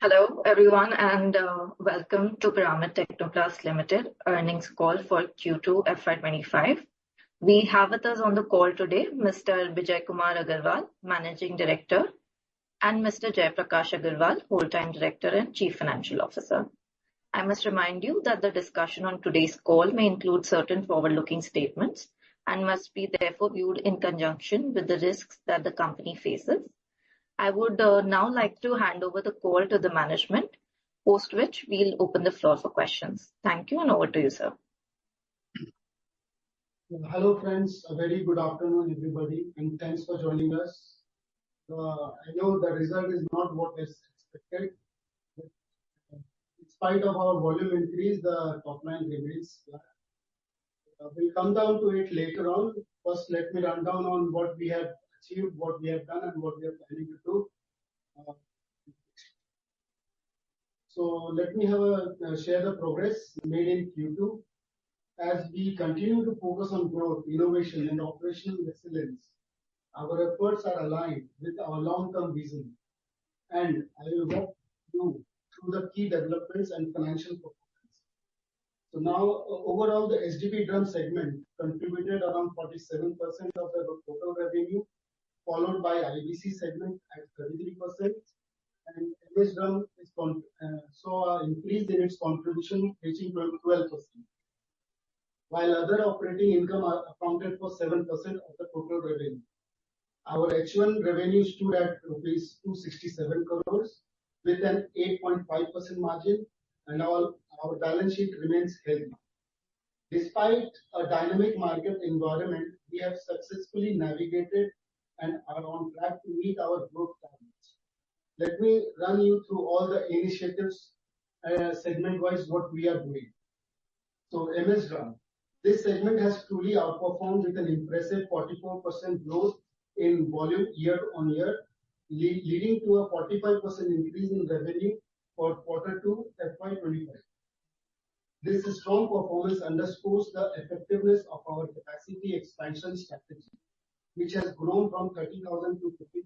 Hello, everyone, and welcome to Pyramid Technoplast Limited earnings call for Q2 FY25. We have with us on the call today Mr. Bijay Kumar Agarwal, Managing Director, and Mr. Jaiprakash Agarwal, Whole-time Director and Chief Financial Officer. I must remind you that the discussion on today's call may include certain forward-looking statements and must be therefore viewed in conjunction with the risks that the company faces. I would now like to hand over the call to the management, post which we'll open the floor for questions. Thank you, and over to you, sir. Hello, friends. A very good afternoon, everybody, and thanks for joining us. I know the result is not what is expected. In spite of our volume increase, the top line remains flat. We'll come down to it later on. First, let me run down on what we have achieved, what we have done, and what we are planning to do. So let me share the progress made in Q2. As we continue to focus on growth, innovation, and operational excellence, our efforts are aligned with our long-term vision. And I will walk you through the key developments and financial performance. So now, overall, the SDP drum segment contributed around 47% of the total revenue, followed by IBC segment at 33%, and MS drum saw an increase in its contribution, reaching 12%, while other operating income accounted for 7% of the total revenue. Our H1 revenue stood at rupees 267 crores with an 8.5% margin, and our balance sheet remains healthy. Despite a dynamic market environment, we have successfully navigated and are on track to meet our growth targets. Let me run you through all the initiatives, segment-wise, what we are doing. So MS drum. This segment has truly outperformed with an impressive 44% growth in volume year on year, leading to a 45% increase in revenue for Q2 FY25. This strong performance underscores the effectiveness of our capacity expansion strategy, which has grown from 30,000 to 50,000.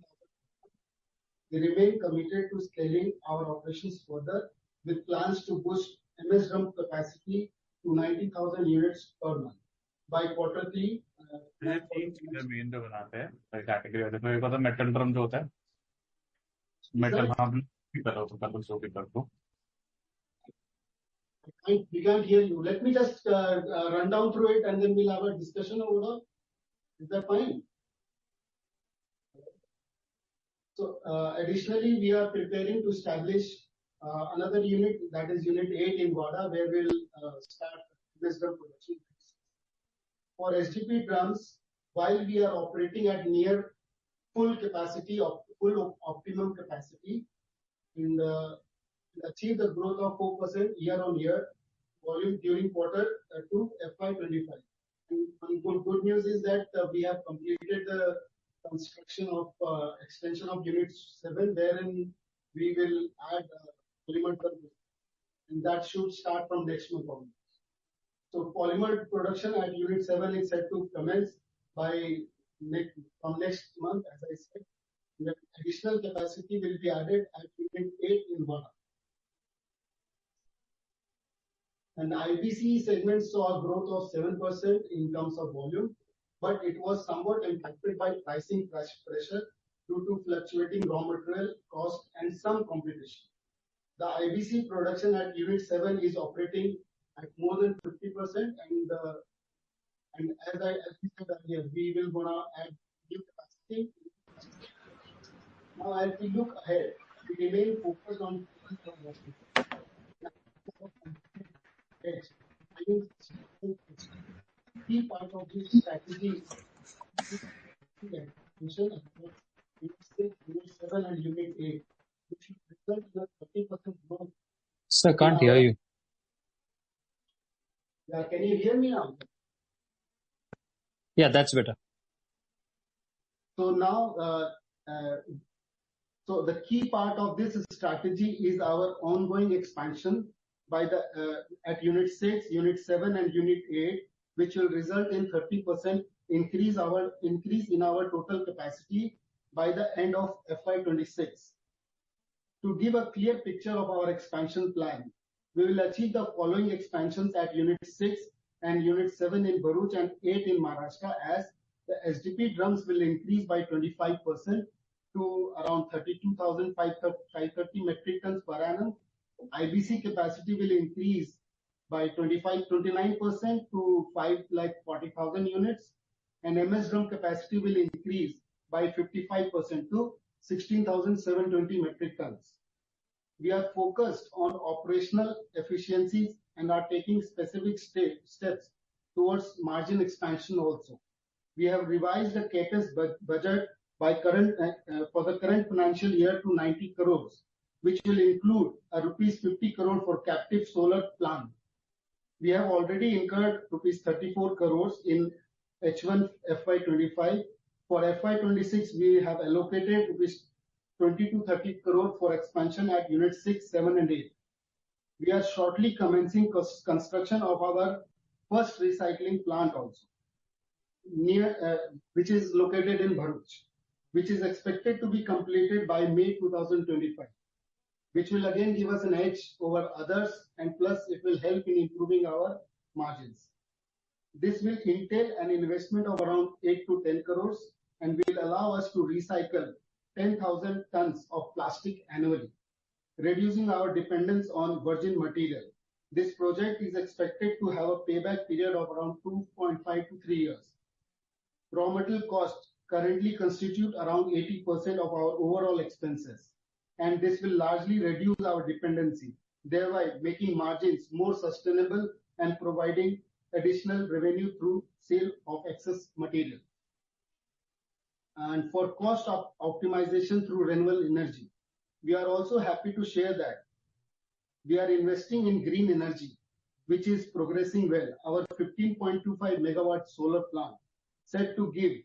We remain committed to scaling our operations further with plans to boost MS drum capacity to 90,000 units per month. By Q3, category में पता metal drum जो होता है metal हम कर दो we can't hear you. Let me just run down through it and then we'll have a discussion over. Is that fine? So additionally, we are preparing to establish another unit, that is Unit 8 in Wada, where we'll start MS drum production. For SDP drums, while we are operating at near full capacity, full optimum capacity, and achieve the growth of 4% year on year volume during Q2 FY25. And good news is that we have completed the construction of extension of Unit 7, wherein we will add polymer drum, and that should start from next month onwards. So polymer production at Unit 7 is set to commence from next month, as I said. The additional capacity will be added at Unit 8 in Wada. And IBC segment saw a growth of 7% in terms of volume, but it was somewhat impacted by pricing pressure due to fluctuating raw material cost and some competition. The IBC production at Unit 7 is operating at more than 50%, and as we said earlier, we will gonna add new capacity. Now, as we look ahead, we remain focused on key part of this strategy is Unit 7 and Unit 8, which will result in a 30% growth. Sir, can't hear you. Yeah, can you hear me now? Yeah, that's better. So now, so the key part of this strategy is our ongoing expansion by at Unit 6, Unit 7, and Unit 8, which will result in 30% increase in our total capacity by the end of FY26. To give a clear picture of our expansion plan, we will achieve the following expansions at Unit 6 and Unit 7 in Bharuch and 8 in Maharashtra, as the SDP drums will increase by 25% to around 32,530 metric tons per annum. IBC capacity will increase by 29% to 540,000 units, and MS drum capacity will increase by 55% to 16,720 metric tons. We are focused on operational efficiencies and are taking specific steps towards margin expansion also. We have revised the CapEx budget for the current financial year to 90 crores, which will include a rupees 50 crore for captive solar plant. We have already incurred rupees 34 crores in H1 FY25. For FY26, we have allocated rupees 20 to 30 crore for expansion at Unit 6, 7 and 8. We are shortly commencing construction of our first recycling plant also, which is located in Bharuch, which is expected to be completed by May 2025, which will again give us an edge over others, and plus it will help in improving our margins. This will entail an investment of around 8 to 10 crores and will allow us to recycle 10,000 tons of plastic annually, reducing our dependence on virgin material. This project is expected to have a payback period of around 2.5 to 3 years. Raw material costs currently constitute around 80% of our overall expenses, and this will largely reduce our dependency, thereby making margins more sustainable and providing additional revenue through sale of excess material. And for cost optimization through renewable energy, we are also happy to share that we are investing in green energy, which is progressing well. Our 15.25 megawatt solar plant set to be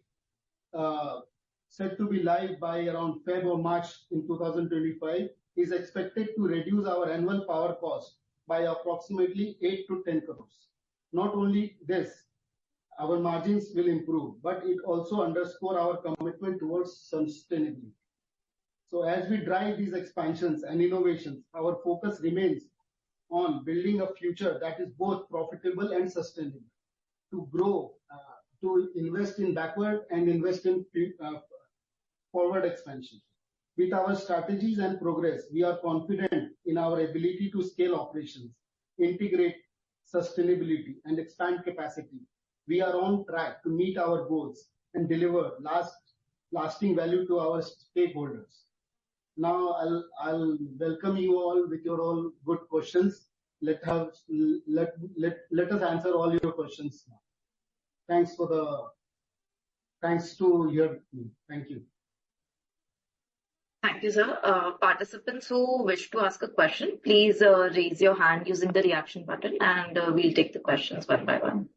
live by around Feb or March in 2025 is expected to reduce our annual power cost by approximately 8 to 10 crores. Not only this, our margins will improve, but it also underscores our commitment towards sustainability. So as we drive these expansions and innovations, our focus remains on building a future that is both profitable and sustainable. To grow, to invest in backward and invest in forward expansion. With our strategies and progress, we are confident in our ability to scale operations, integrate sustainability, and expand capacity. We are on track to meet our goals and deliver lasting value to our stakeholders. Now I'll welcome you all with your all good questions. Let us answer all your questions now. Thanks to hear me. Thank you. Thank you, sir. Participants who wish to ask a question, please raise your hand using the reaction button, and we'll take the questions one by one.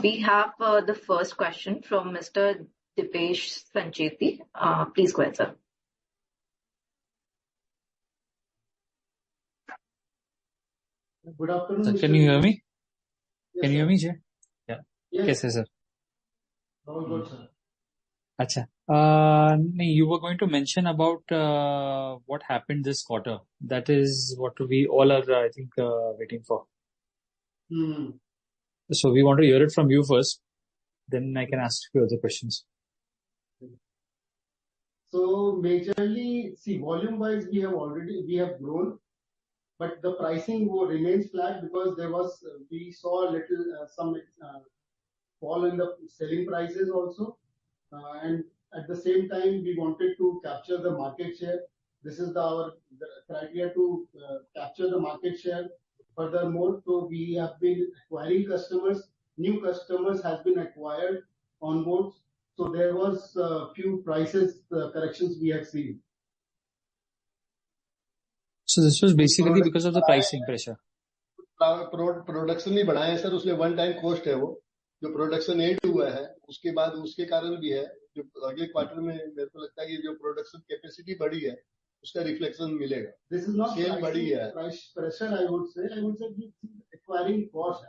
We have the first question from Mr. Dipesh Sancheti. Please go ahead, sir. Good afternoon. Sir, Mr. can you hear me? Yes, Can you hear me, Jay? Yeah. Yes. Yes, sir. All good, sir. Acha. You were going to mention about what happened this quarter. That is what we all are, I think, waiting for. So we want to hear it from you first. Then I can ask you other questions. So majorly, see, volume-wise, we have grown, but the pricing remains flat because we saw a little some fall in the selling prices also, and at the same time we wanted to capture the market share. This is the criteria to capture the market share. Furthermore, so we have been acquiring customers. New customers has been acquired on board. So there was a few prices corrections we have seen. So this was basically because of the pricing pressure. Production नहीं बढ़ाए sir, उसमें one time cost है वो जो production and हुआ है, उसके बाद उसके कारण भी है जो अगले क्वार्टर में मेरे को लगता है कि जो प्रोडक्शन कैपेसिटी बढ़ी है उसका रिफ्लेक्शन मिलेगा. This is not सेल बढ़ी है. price pressure, I would say acquiring cost.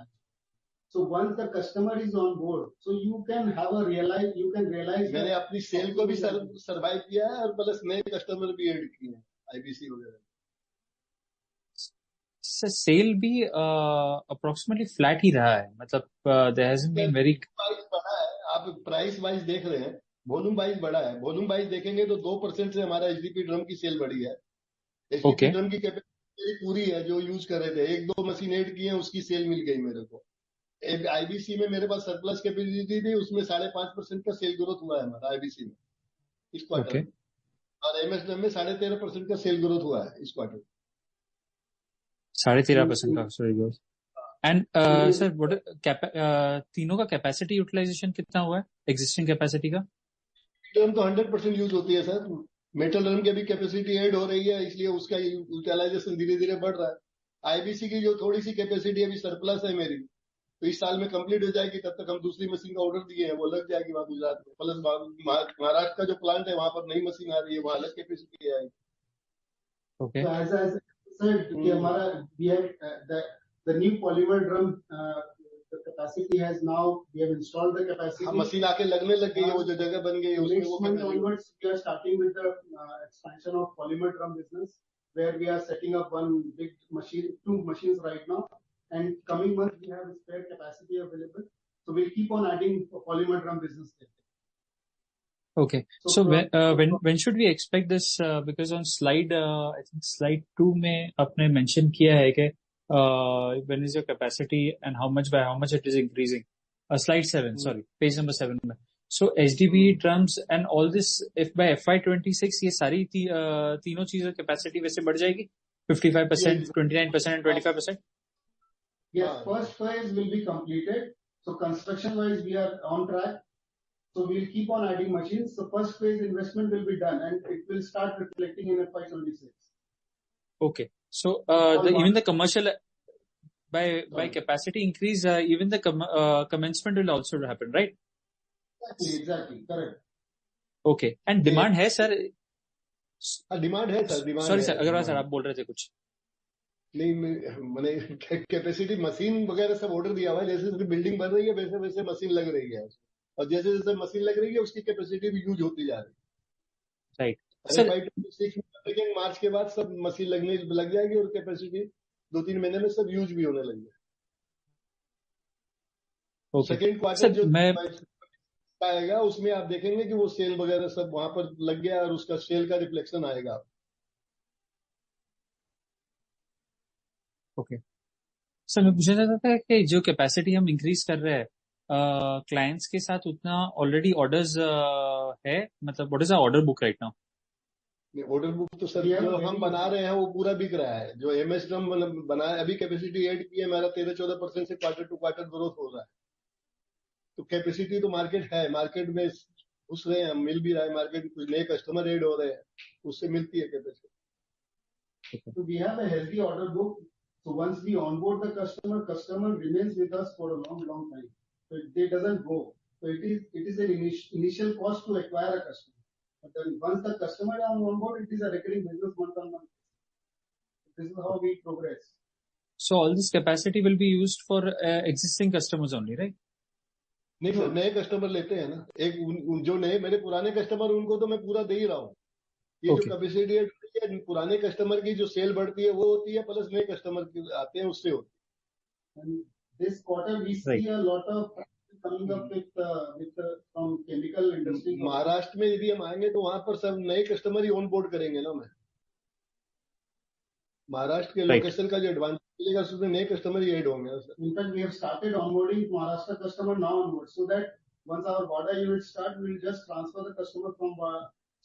So once the customer is on board, so you can realize मैंने that अपनी सेल को भी सर्वाइव किया है और प्लस नए कस्टमर भी ऐड किए हैं आईबीसी वगैरह। सेल भी अप्रोक्सीमेटली फ्लैट ही रहा है, मतलब there hasn't been very. Price बढ़ा है, आप प्राइस वाइज देख रहे हैं, वॉल्यूम वाइज बढ़ा है। वॉल्यूम वाइज देखेंगे तो 2% से हमारा एचडीपी ड्रम की सेल बढ़ी है। एचडीपी ड्रम की कैपेसिटी पूरी है जो यूज कर रहे थे, 1-2 मशीन ऐड किए हैं, उसकी सेल मिल गई मेरे को। आईबीसी में मेरे पास सरप्लस कैपेसिटी थी, उसमें 5.5% का सेल ग्रोथ हुआ है हमारा आईबीसी में इस क्वार्टर में, और एमएसडम में 13.5% का सेल ग्रोथ हुआ है इस क्वार्टर। 13.5% का सेल ग्रोथ। एंड सर तीनों का कैपेसिटी यूटिलाइजेशन कितना हुआ है एग्जिस्टिंग कैपेसिटी का? ड्रम तो 100% यूज होती है सर। मेटल ड्रम की भी कैपेसिटी ऐड हो रही है, इसलिए उसका यूटिलाइजेशन धीरे धीरे बढ़ रहा है। आईबीसी की जो थोड़ी सी कैपेसिटी अभी सरप्लस है मेरी, तो इस साल में कंप्लीट हो जाएगी, तब तक हम दूसरी मशीन का ऑर्डर दिए हैं, वो लग जाएगी वहां गुजरात में। प्लस महाराष्ट्र का जो प्लांट है वहां पर नई मशीन आ रही है, वहां अलग कैपेसिटी आएगी। Okay. So as I said, कि हमारा we have the new polymer drum the capacity has now we have installed the capacity. हाँ, मशीन आके लगने लग गई है, वो जो जगह बन गई है उसमें वो Next month onwards we are starting with the expansion of polymer drum business, where we are setting up one big machine, 2 machines right now, and coming month we have spare capacity available, so we'll keep on adding polymer drum business there. Okay, so when should we expect this? Because on slide I think slide 2 में आपने mention किया है कि when is your capacity and by how much it is increasing? Slide 7, sorry, page number 7 में. So HDB drums and all this, if by FY26 ये सारी तीनों चीजों capacity वैसे बढ़ जाएगी 55%, 29% and 25%? Yes, first phase will be completed. So construction wise we are on track. So we'll keep on adding machines. So first phase investment will be done and it will start reflecting in FY26. Okay. So even the commercial by capacity increase, even the commencement will also happen, right? Exactly, correct. Okay. And demand है sir? Demand है sir, demand. Sorry sir, Agarwal sir आप बोल रहे थे कुछ? नहीं, मैंने capacity machine वगैरह सब ऑर्डर दिया हुआ है, जैसे जैसे बिल्डिंग बन रही है वैसे वैसे मशीन लग रही है, और जैसे जैसे मशीन लग रही है उसकी कैपेसिटी भी यूज होती जा रही है। राइट सर, मार्च के बाद सब मशीन लगने लग जाएगी और कैपेसिटी 2-3 महीने में सब यूज भी होने लग जाए। सेकेंड क्वार्टर जो आएगा उसमें आप देखेंगे कि वो सेल वगैरह सब वहां पर लग गया और उसका सेल का रिफ्लेक्शन आएगा। ओके सर, मैं पूछना चाहता था कि जो कैपेसिटी हम इंक्रीज कर रहे हैं क्लाइंट्स के साथ, उतना ऑलरेडी ऑर्डर्स है, मतलब what is order book right now? Order book तो सर जो हम बना रहे हैं वो पूरा बिक रहा है। जो एमएस ड्रम बनाया अभी कैपेसिटी ऐड की है, हमारा 13-14% से क्वार्टर टू क्वार्टर ग्रोथ हो रहा है। तो कैपेसिटी तो मार्केट है, मार्केट में घुस रहे हैं, मिल भी रहा है, मार्केट कुछ नए कस्टमर ऐड हो रहे हैं, उससे मिलती है capacity. So we have a healthy order book. So once we onboard the customer remains with us for a long time. So it doesn't go. So it is an initial cost to acquire a customer. But then once the customer is on board, it is a recurring business month on month. This is how we progress. So all this capacity will be used for existing customers only, right? नहीं sir, नए customer लेते हैं ना। एक जो नए मेरे पुराने कस्टमर, उनको तो मैं पूरा दे ही रहा हूँ। ये जो कैपेसिटी है पुराने कस्टमर की जो सेल बढ़ती है वो होती है, प्लस नए कस्टमर आते हैं उससे होती है। This quarter we see a lot of coming up with from chemical industry. Maharashtra में यदि हम आएंगे तो वहां पर सब नए कस्टमर ही ऑन बोर्ड करेंगे ना। मैं महाराष्ट्र के लोकेशन का जो एडवांटेज मिलेगा उसमें नए कस्टमर ही ऐड होंगे। In fact, we have started onboarding Maharashtra customer now onwards, so that once our Bada unit start, we will just transfer the customer from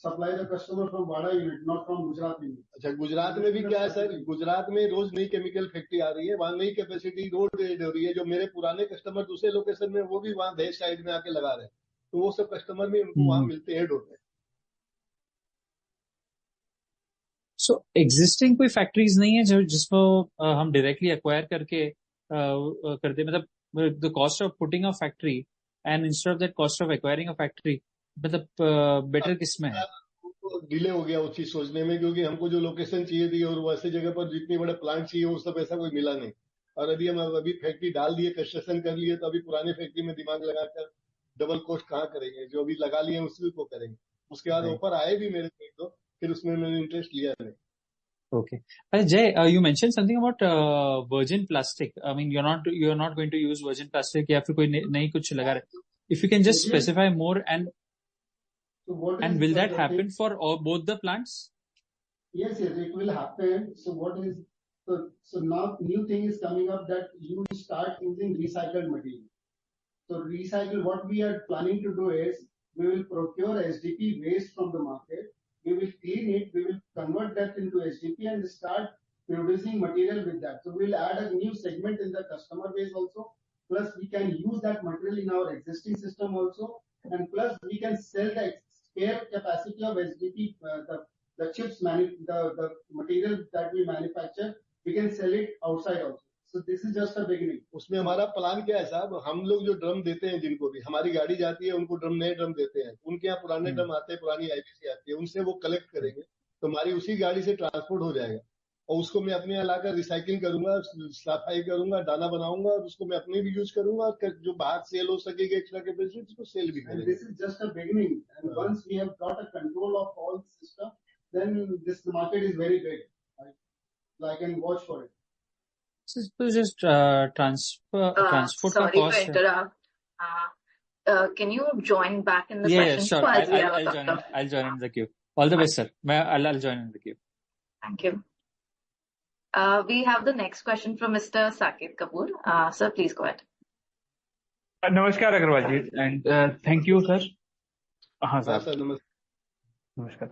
supply the customer from Bada unit, not from Gujarat unit. अच्छा, गुजरात में भी क्या है sir, Gujarat में रोज नई chemical factory आ रही है, वहाँ नई कैपेसिटी रोड ऐड हो रही है। जो मेरे पुराने कस्टमर दूसरे लोकेशन में, वो भी वहाँ दहेज साइड में आके लगा रहे हैं, तो वो सब कस्टमर भी उनको वहाँ मिलते ऐड होते हैं। सो एग्जिस्टिंग कोई फैक्ट्रीज नहीं है जो जिसको हम डायरेक्टली एक्वायर करके करते, मतलब the cost of putting a factory and instead of that cost of acquiring a factory, मतलब बेटर किसमें है? डिले हो गया उस चीज सोचने में, क्योंकि हमको जो लोकेशन चाहिए थी और वैसे जगह पर जितनी बड़ा प्लांट चाहिए वो सब ऐसा कोई मिला नहीं। और अभी फैक्ट्री डाल दिए, कंस्ट्रक्शन कर लिए, तो अभी पुराने फैक्ट्री में दिमाग लगाकर डबल कॉस्ट कहाँ करेंगे, जो अभी लगा लिए उसी को करेंगे। उसके बाद ऑफर आए भी मेरे को तो फिर उसमें मैंने इंटरेस्ट लिया नहीं। Okay. Jay, you mentioned something about virgin plastic. I mean, you're not going to use virgin plastic या फिर कोई नई कुछ लगा रहे. If you can just specify more and will that happen for both the plants? Yes, it will happen. So now new thing is coming up that you will start using recycled material. So what we are planning to do is we will procure SDP waste from the market. We will clean it. We will convert that into SDP and start producing material with that. So we'll add a new segment in the customer base also. Plus we can use that material in our existing system also. And plus we can sell the spare capacity of SDP, the chips, the material that we manufacture, we can sell it outside also. So this is just a beginning. उसमें हमारा plan क्या है साहब, हम लोग जो drum देते हैं, जिनको भी हमारी गाड़ी जाती है उनको नए ड्रम देते हैं, उनके यहाँ पुराने ड्रम आते हैं, पुरानी आईपीसी आती है, उनसे वो कलेक्ट करेंगे, तो हमारी उसी गाड़ी से ट्रांसपोर्ट हो जाएगा और उसको मैं अपने यहाँ लाकर रिसाइकिलिंग करूंगा, सफाई करूंगा, दाना बनाऊंगा और उसको मैं अपने भी यूज करूंगा, जो बाहर सेल हो सकेगी एक्स्ट्रा कैपेसिटी उसको सेल भी करेंगे. This is just a beginning, and once we have got a control of all the system, then this market is very big. I can watch for it. So just transport sorry cost. to interrupt. Can you join back in the Yeah, session? sure. So I'll join in the queue. All the best, sir. I'll join in the queue. Thank you. We have the next question from Mr. Saket Kapoor. Sir, please go ahead. नमस्कार अग्रवाल जी and thank you sir. हाँ sir, नमस्कार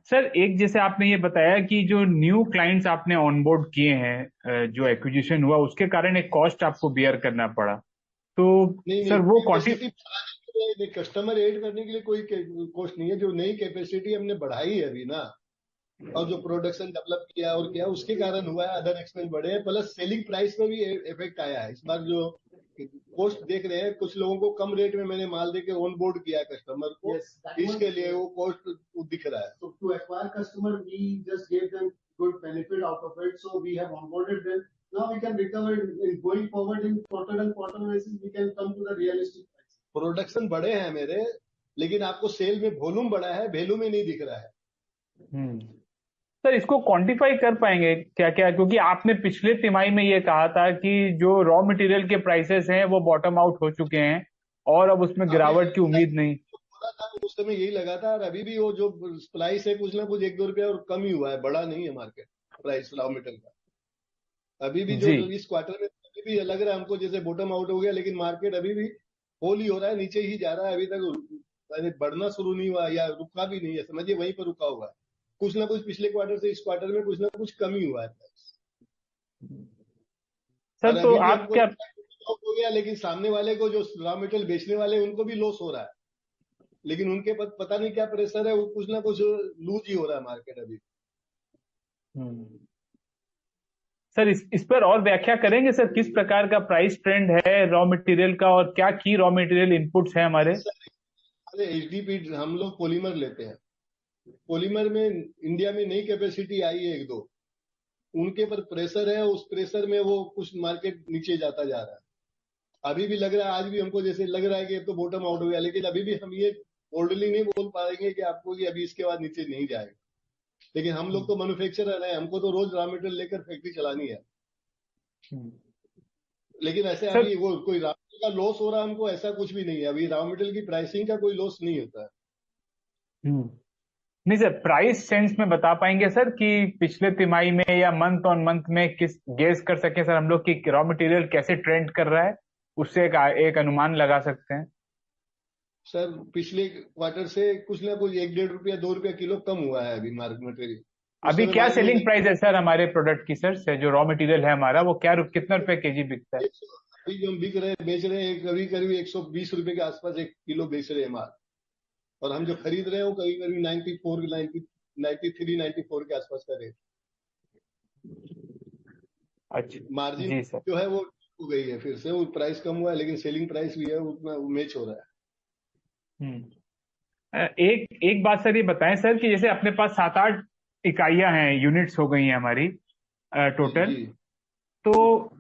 sir. एक जैसे आपने ये बताया कि जो न्यू क्लाइंट्स आपने ऑनबोर्ड किए हैं, जो एक्विजिशन हुआ उसके कारण एक कॉस्ट आपको बियर करना पड़ा, तो सर वो क्वांटिटी कस्टमर ऐड करने के लिए कोई कॉस्ट नहीं है. जो नई कैपेसिटी हमने बढ़ाई है अभी ना, और जो प्रोडक्शन डेवलप किया और किया उसके कारण हुआ है, अदर एक्सपेंस बढ़े हैं, प्लस सेलिंग प्राइस में भी इफेक्ट आया है. इस बार जो कॉस्ट देख रहे हैं, कुछ लोगों को कम रेट में मैंने माल देके ऑन बोर्ड किया कस्टमर को, इसके लिए वो कॉस्ट दिख रहा है. So to acquire customer, we just gave them good benefit out of it. So we have onboarded them. Now we can recover in going forward in quarter and quarter basis. We can come to the realistic price. Production बढ़े हैं मेरे, लेकिन आपको cell में volume बढ़ा है, value में नहीं दिख रहा है. सर इसको क्वांटिफाई कर पाएंगे क्या क्या, क्योंकि आपने पिछले तिमाही में ये कहा था कि जो रॉ मटेरियल के प्राइसेस हैं वो बॉटम आउट हो चुके हैं और अब उसमें गिरावट की उम्मीद नहीं. उस समय यही लगा था, और अभी भी वो जो प्राइस है कुछ ना कुछ 1-2 रुपया और कम ही हुआ है, बढ़ा नहीं है मार्केट प्राइस रॉ मटेरियल का. अभी भी जो इस क्वार्टर में अभी भी लग रहा है हमको जैसे बॉटम आउट हो गया, लेकिन मार्केट अभी भी होल ही हो रहा है, नीचे ही जा रहा है, अभी तक बढ़ना शुरू नहीं हुआ या रुका भी नहीं है, समझिए वहीं पर रुका हुआ है. कुछ ना कुछ पिछले क्वार्टर से इस क्वार्टर में कुछ ना कुछ कमी हुआ है. सर तो आप क्या हो गया, लेकिन सामने वाले को जो रॉ मटेरियल बेचने वाले उनको भी लॉस हो रहा है, लेकिन उनके पता नहीं क्या प्रेशर है, वो कुछ ना कुछ लूज ही हो रहा है मार्केट अभी. सर इस पर और व्याख्या करेंगे सर, किस प्रकार का प्राइस ट्रेंड है रॉ मटेरियल का और क्या की रॉ मटेरियल इनपुट्स हैं हमारे? एचडीपी हम लोग पॉलीमर लेते हैं. पॉलीमर में इंडिया में नई कैपेसिटी आई है 1-2, उनके पर प्रेशर है, उस प्रेशर में वो कुछ मार्केट नीचे जाता जा रहा है. अभी भी लग रहा है, आज भी हमको जैसे लग रहा है कि तो बॉटम आउट हो गया, लेकिन अभी भी हम ये बोल्डली नहीं बोल पाएंगे कि आपको कि अभी इसके बाद नीचे नहीं जाएगा. लेकिन हम लोग तो मैन्युफैक्चरर हैं, हमको तो रोज रॉ मटेरियल लेकर फैक्ट्री चलानी है. लेकिन ऐसे अभी वो कोई रॉ मटेरियल का लॉस हो रहा है हमको, ऐसा कुछ भी नहीं है. अभी रॉ मटेरियल की प्राइसिंग का कोई लॉस नहीं होता है. नहीं सर, प्राइस सेंस में बता पाएंगे सर कि पिछले तिमाही में या मंथ ऑन मंथ में किस गेस कर सके सर हम लोग कि रॉ मटेरियल कैसे ट्रेंड कर रहा है, उससे एक अनुमान लगा सकते हैं? सर पिछले क्वार्टर से कुछ ना कुछ 1-1.5 रुपया 2 रुपया किलो कम हुआ है अभी मार्केट मटेरियल. अभी क्या सेलिंग प्राइस है सर हमारे प्रोडक्ट की सर, जो रॉ मटेरियल है हमारा वो कितना रुपए केजी बिकता है? अभी जो हम बेच रहे हैं करीब 120 रुपए के आसपास 1 किलो बेच रहे हैं माल, और हम जो खरीद रहे हैं वो करीब 93-94 के आसपास का रेट. अच्छा, मार्जिन जो है वो हो गई है, फिर से वो प्राइस कम हुआ है, लेकिन सेलिंग प्राइस भी है उतना मैच हो रहा है. एक बात सर ये बताएं सर कि जैसे अपने पास 7-8 इकाइयां हैं, यूनिट्स हो गई हैं हमारी टोटल, तो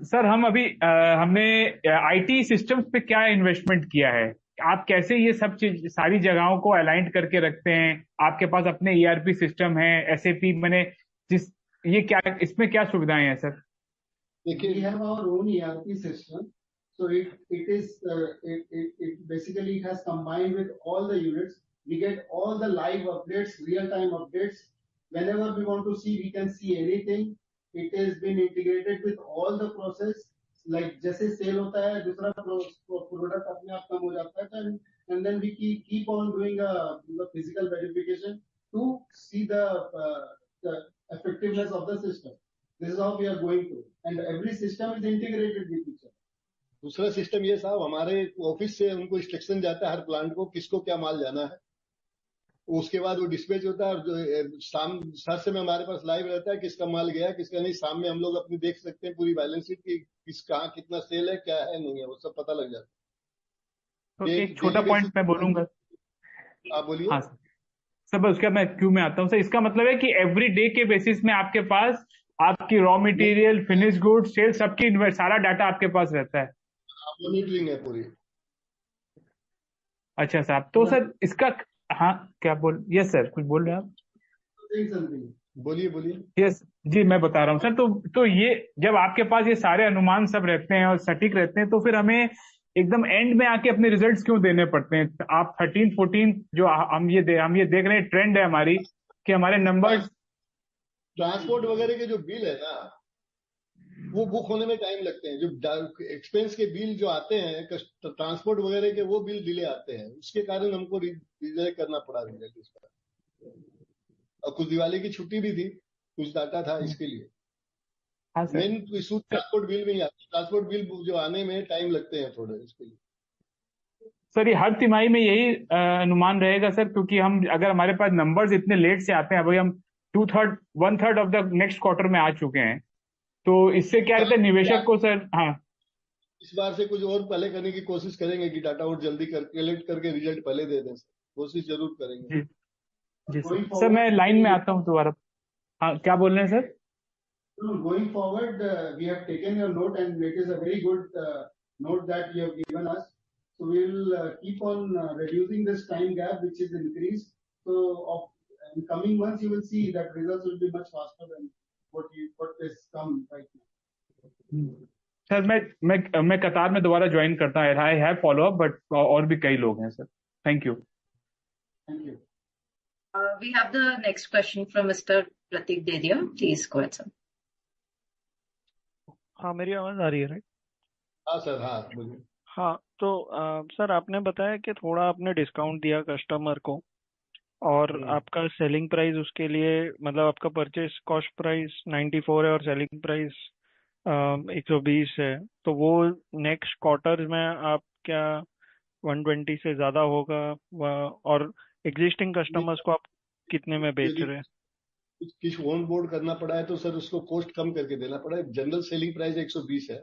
सर हम अभी हमने आईटी सिस्टम्स पे क्या इन्वेस्टमेंट किया है? आप कैसे ये सब चीज सारी जगहों को अलाइन करके रखते हैं? आपके पास अपने ईआरपी सिस्टम है, एसएपी मैंने जिस ये क्या इसमें क्या सुविधाएं हैं sir? We have our own ERP system. So it basically it has combined with all the units. We get all the live updates, real-time updates. Whenever we want to see, we can see anything. It has been integrated with all the process. Like जैसे cell होता है, दूसरा product अपने आप कम हो जाता है, and then we keep on doing a physical verification to see the effectiveness of the system. This is how we are going to, and every system is integrated with each other. दूसरा system ये साहब, हमारे office से उनको instruction जाता है हर plant को किसको क्या माल जाना है, उसके बाद वो डिस्पैच होता है और जो शाम हर समय हमारे पास लाइव रहता है किसका माल गया किसका नहीं। शाम में हम लोग अपनी देख सकते हैं पूरी बैलेंस शीट की किस कहाँ कितना सेल है क्या है नहीं है, वो सब पता लग जाता तो एक छोटा पॉइंट मैं बोलूंगा। है। आप बोलिए। हाँ सर, उसके बाद मैं क्यों में आता हूँ सर। इसका मतलब है कि एवरी डे के बेसिस में आपके पास आपकी raw material, finish good, sale सबकी सारा डाटा आपके पास रहता है। मॉनिटरिंग है पूरी। अच्छा साहब, तो सर इसका हाँ क्या बोल, यस सर कुछ बोल रहे हैं आप? बोलिए बोलिए। यस जी, मैं बता रहा हूँ सर। तो ये जब आपके पास ये सारे अनुमान सब रहते हैं और सटीक रहते हैं, तो फिर हमें एकदम एंड में आके अपने रिजल्ट्स क्यों देने पड़ते हैं? आप 13, 14 जो हम ये देख रहे हैं, ट्रेंड है हमारी कि हमारे नंबर्स। ट्रांसपोर्ट वगैरह के जो बिल है ना वो बुक होने में टाइम लगते हैं। जो एक्सपेंस के बिल जो आते हैं ट्रांसपोर्ट वगैरह के, वो बिल डिले आते हैं, उसके कारण हमको रिजेक्ट करना पड़ा रिजल्ट इसका। और कुछ दिवाली की छुट्टी भी थी, कुछ डाटा था इसके लिए। हाँ sir, main issue transport bill में ही आता है। ट्रांसपोर्ट बिल जो आने में टाइम लगते हैं थोड़े इसके लिए। सर ये हर तिमाही में यही अनुमान रहेगा सर, क्योंकि हम अगर हमारे पास नंबर्स इतने लेट से आते हैं, अभी हम 2/3 1/3 ऑफ द नेक्स्ट क्वार्टर में आ चुके हैं, तो इससे क्या रहता है निवेशक को सर। हाँ, इस बार से कुछ और पहले करने की कोशिश करेंगे कि डाटा और जल्दी कलेक्ट करके रिजल्ट पहले दे दें। कोशिश जरूर करेंगे। जी सर मैं लाइन में आता हूँ दोबारा। हाँ क्या बोल रहे हैं sir? Going forward, we have taken your note and it is a very good note that you have given us. So we will keep on reducing this time gap which is increased. So in coming months you will see that results will be much faster than what is come right now. Sir मैं कतार में दोबारा join करता हूँ। I have follow up, but और भी कई लोग हैं sir. Thank you. Thank you. We have the next question from Mr. Pratik Dedia. Please go ahead, sir. हाँ मेरी आवाज आ रही है राइट? हाँ सर, हाँ बोलिए। हाँ तो सर आपने बताया कि थोड़ा आपने डिस्काउंट दिया कस्टमर को और आपका सेलिंग प्राइस उसके लिए मतलब आपका परचेस कॉस्ट प्राइस 94 है और सेलिंग प्राइस 120 है, तो वो नेक्स्ट क्वार्टर में आप क्या 120 से ज्यादा होगा? और एग्जिस्टिंग कस्टमर्स को आप कितने में बेच रहे हैं? कुछ ऑन बोर्ड करना पड़ा है तो सर उसको कॉस्ट कम करके देना पड़ा है। जनरल सेलिंग प्राइस 120 है,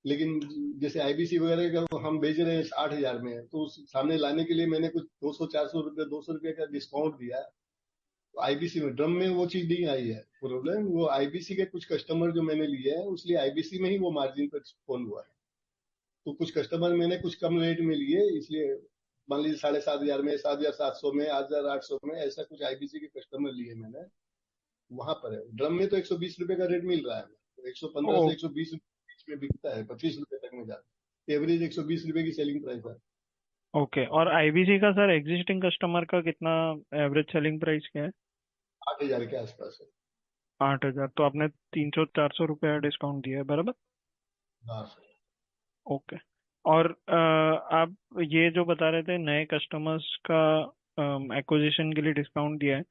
लेकिन जैसे आईबीसी वगैरह का हम बेच रहे हैं 60,000 में है, तो उस सामने लाने के लिए मैंने कुछ 200-400 रुपये 200 रुपये का डिस्काउंट दिया। तो आईबीसी में ड्रम में वो चीज नहीं आई है प्रॉब्लम। वो आईबीसी के कुछ कस्टमर जो मैंने लिए हैं उसलिए आईबीसी में ही वो मार्जिन पर फोन हुआ है। तो कुछ कस्टमर मैंने कुछ कम रेट में लिए, इसलिए मान लीजिए 7,500 में, 7,700 में, 8,800 में, ऐसा कुछ आईबीसी के कस्टमर लिए मैंने। वहां पर है ड्रम में तो 120 रुपए का रेट मिल रहा है, तो 115 से 120 में बिकता है, 25 रुपए तक में जाता है। एवरेज 120 रुपए की सेलिंग प्राइस है। ओके, और आईबीसी का सर एग्जिस्टिंग कस्टमर का कितना एवरेज सेलिंग प्राइस क्या है? 8,000 के आसपास है। 8,000, तो आपने 300-400 रुपया डिस्काउंट दिया है बराबर? हाँ सर। ओके, और आप ये जो बता रहे थे नए कस्टमर्स का एक्विजिशन के लिए डिस्काउंट दिया है,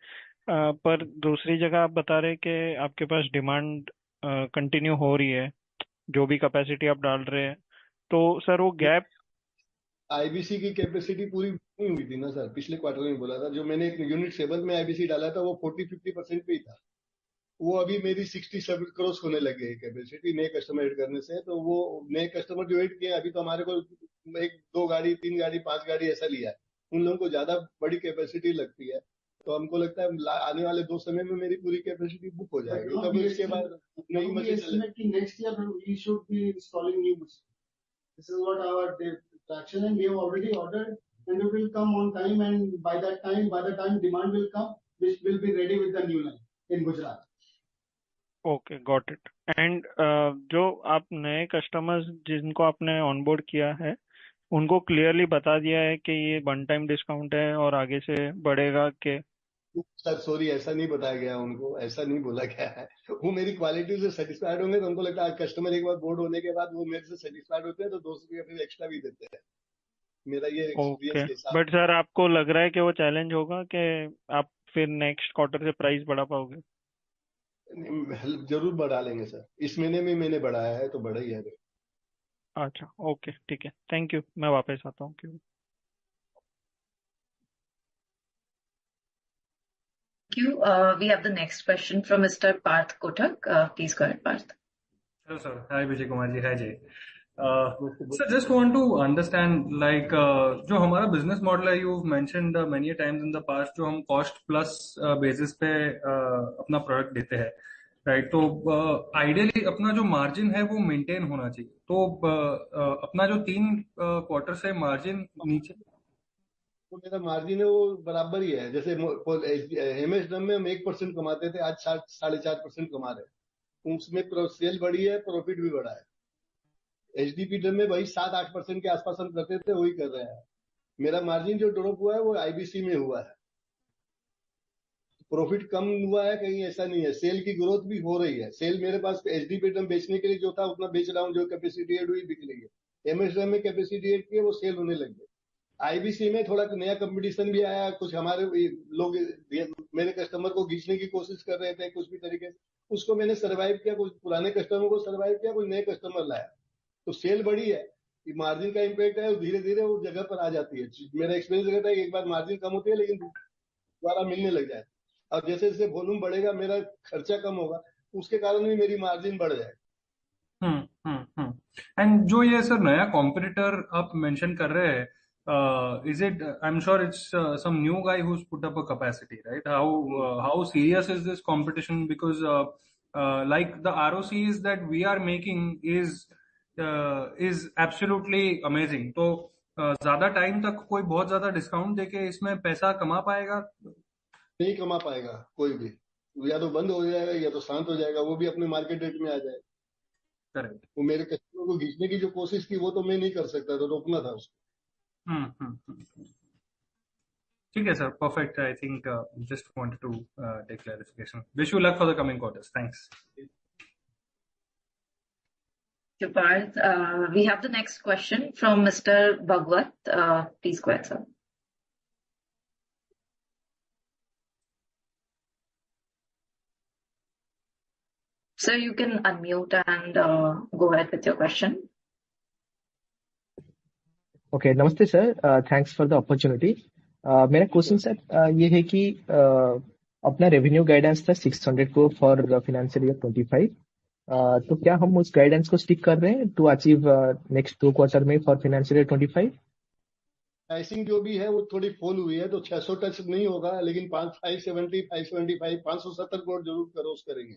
पर दूसरी जगह आप बता रहे कि आपके पास डिमांड कंटिन्यू हो रही है, जो भी कैपेसिटी आप डाल रहे हैं, तो सर वो गैप आईबीसी की कैपेसिटी पूरी नहीं हुई थी ना सर। पिछले क्वार्टर में बोला था, जो मैंने एक यूनिट 7 में आईबीसी डाला था वो 40-50% पे ही था। वो अभी मेरी 67 क्रॉस होने लगी है कैपेसिटी नए कस्टमर ऐड करने से। तो वो नए कस्टमर जो ऐड किए अभी तो हमारे को 1-2 गाड़ी 3 गाड़ी 5 गाड़ी ऐसा लिया है, उन लोगों को ज्यादा बड़ी कैपेसिटी लगती है। तो हमको लगता है आने वाले 2 समय में मेरी पूरी कैपेसिटी बुक हो जाएगी, तब उसके बाद नई मशीन चलेगी। Next year we should be installing new machine. This is what our traction, and we have already ordered, and it will come on time, and by the time demand will come, which will be ready with the new line in Gujarat. Okay, got it. And जो आप नए customers जिनको आपने onboard किया है उनको clearly बता दिया है कि ये वन टाइम डिस्काउंट है और आगे से बढ़ेगा के? सर सॉरी, ऐसा नहीं बताया गया उनको, ऐसा नहीं बोला गया है। वो मेरी क्वालिटी से सेटिस्फाइड होंगे तो हमको लगता है कस्टमर एक बार बोर्ड होने के बाद वो मेरे से सेटिस्फाइड होते हैं तो 200 रुपया फिर एक्स्ट्रा भी देते हैं। मेरा ये ओके, एक्सपीरियंस के साथ। बट सर आपको लग रहा है कि वो चैलेंज होगा कि आप फिर नेक्स्ट क्वार्टर से प्राइस बढ़ा पाओगे? जरूर बढ़ा लेंगे सर, इस महीने में मैंने बढ़ाया है तो बढ़ा ही है। अच्छा, ओके, ठीक है, थैंक यू, मैं वापस आता हूँ। क्यों? Thank you. We have the next question from Mr. Parth Kotak. Please go ahead, Parth. Hello, sir. Hi, Vijay Kumar ji. Hi, Jay. Sir, just want to understand, like, जो हमारा business model है, you've mentioned many times in the past, जो हम cost plus basis पे अपना product देते हैं, right? तो ideally अपना जो margin है वो maintain होना चाहिए। तो अपना जो 3 quarter से margin नीचे, तो मेरा मार्जिन है वो बराबर ही है। जैसे एमएसडम में हम 1% कमाते थे, आज 4.5% कमा रहे हैं, उसमें सेल बढ़ी है, प्रॉफिट भी बढ़ा है। एचडीपी डम में वही 7-8% के आसपास हम करते थे, वही कर रहे हैं। मेरा मार्जिन जो ड्रॉप हुआ है वो आईबीसी में हुआ है, प्रॉफिट कम हुआ है, कहीं ऐसा नहीं है। सेल की ग्रोथ भी हो रही है। सेल मेरे पास एचडीपी डम बेचने के लिए जो था उतना बेच रहा हूँ, जो कैपेसिटी एड हुई बिक रही है। एमएसडम में कैपेसिटी एड की है, वो सेल होने लग गई। आईबीसी में थोड़ा नया कंपटीशन भी आया, कुछ हमारे लोग मेरे कस्टमर को खींचने की कोशिश कर रहे थे कुछ भी तरीके से, उसको मैंने सर्वाइव किया, कुछ पुराने कस्टमर को सर्वाइव किया, कुछ नए कस्टमर लाया, तो सेल बढ़ी है। मार्जिन का इम्पैक्ट है, धीरे धीरे वो जगह पर आ जाती है। मेरा एक्सपीरियंस रहता है कि एक बार मार्जिन कम होती है लेकिन दोबारा मिलने लग जाए, और जैसे जैसे वॉल्यूम बढ़ेगा मेरा खर्चा कम होगा, उसके कारण भी मेरी मार्जिन बढ़ जाए। एंड जो ये सर नया कॉम्पिटिटर आप मेंशन कर रहे हैं, is it, I'm sure it's some new guy who's put up a capacity, right? How serious is this competition? Because like the ROCs that we are making is absolutely amazing. तो ज्यादा time तक कोई बहुत ज्यादा discount देके इसमें पैसा कमा पाएगा? नहीं कमा पाएगा कोई भी, या तो बंद हो जाएगा या तो शांत हो जाएगा, वो भी अपने मार्केट रेट में आ जाएगा। करेक्ट। वो मेरे कस्टमर को खींचने की जो कोशिश की वो तो मैं नहीं कर सकता, तो रोकना था उसको। ठीक है sir, perfect. I think just wanted to take clarification. Wish you luck for the coming quarters. Thanks. Thank you, Parth. We have the next question from Mr. Bhagwat. Please go ahead, sir. Sir, you can unmute and go ahead with your question. Okay, नमस्ते sir, thanks for the opportunity. मेरा question sir ये है कि अपना revenue guidance था 600 को for financial year 25, तो क्या हम उस गाइडेंस को स्टिक कर रहे हैं टू अचीव नेक्स्ट 2 क्वार्टर में फॉर फाइनेंशियल ईयर 25? प्राइसिंग जो भी है वो थोड़ी फॉल हुई है, तो 600 टच नहीं होगा, लेकिन 570, 575, 570 करोड़ जरूर क्रॉस करेंगे।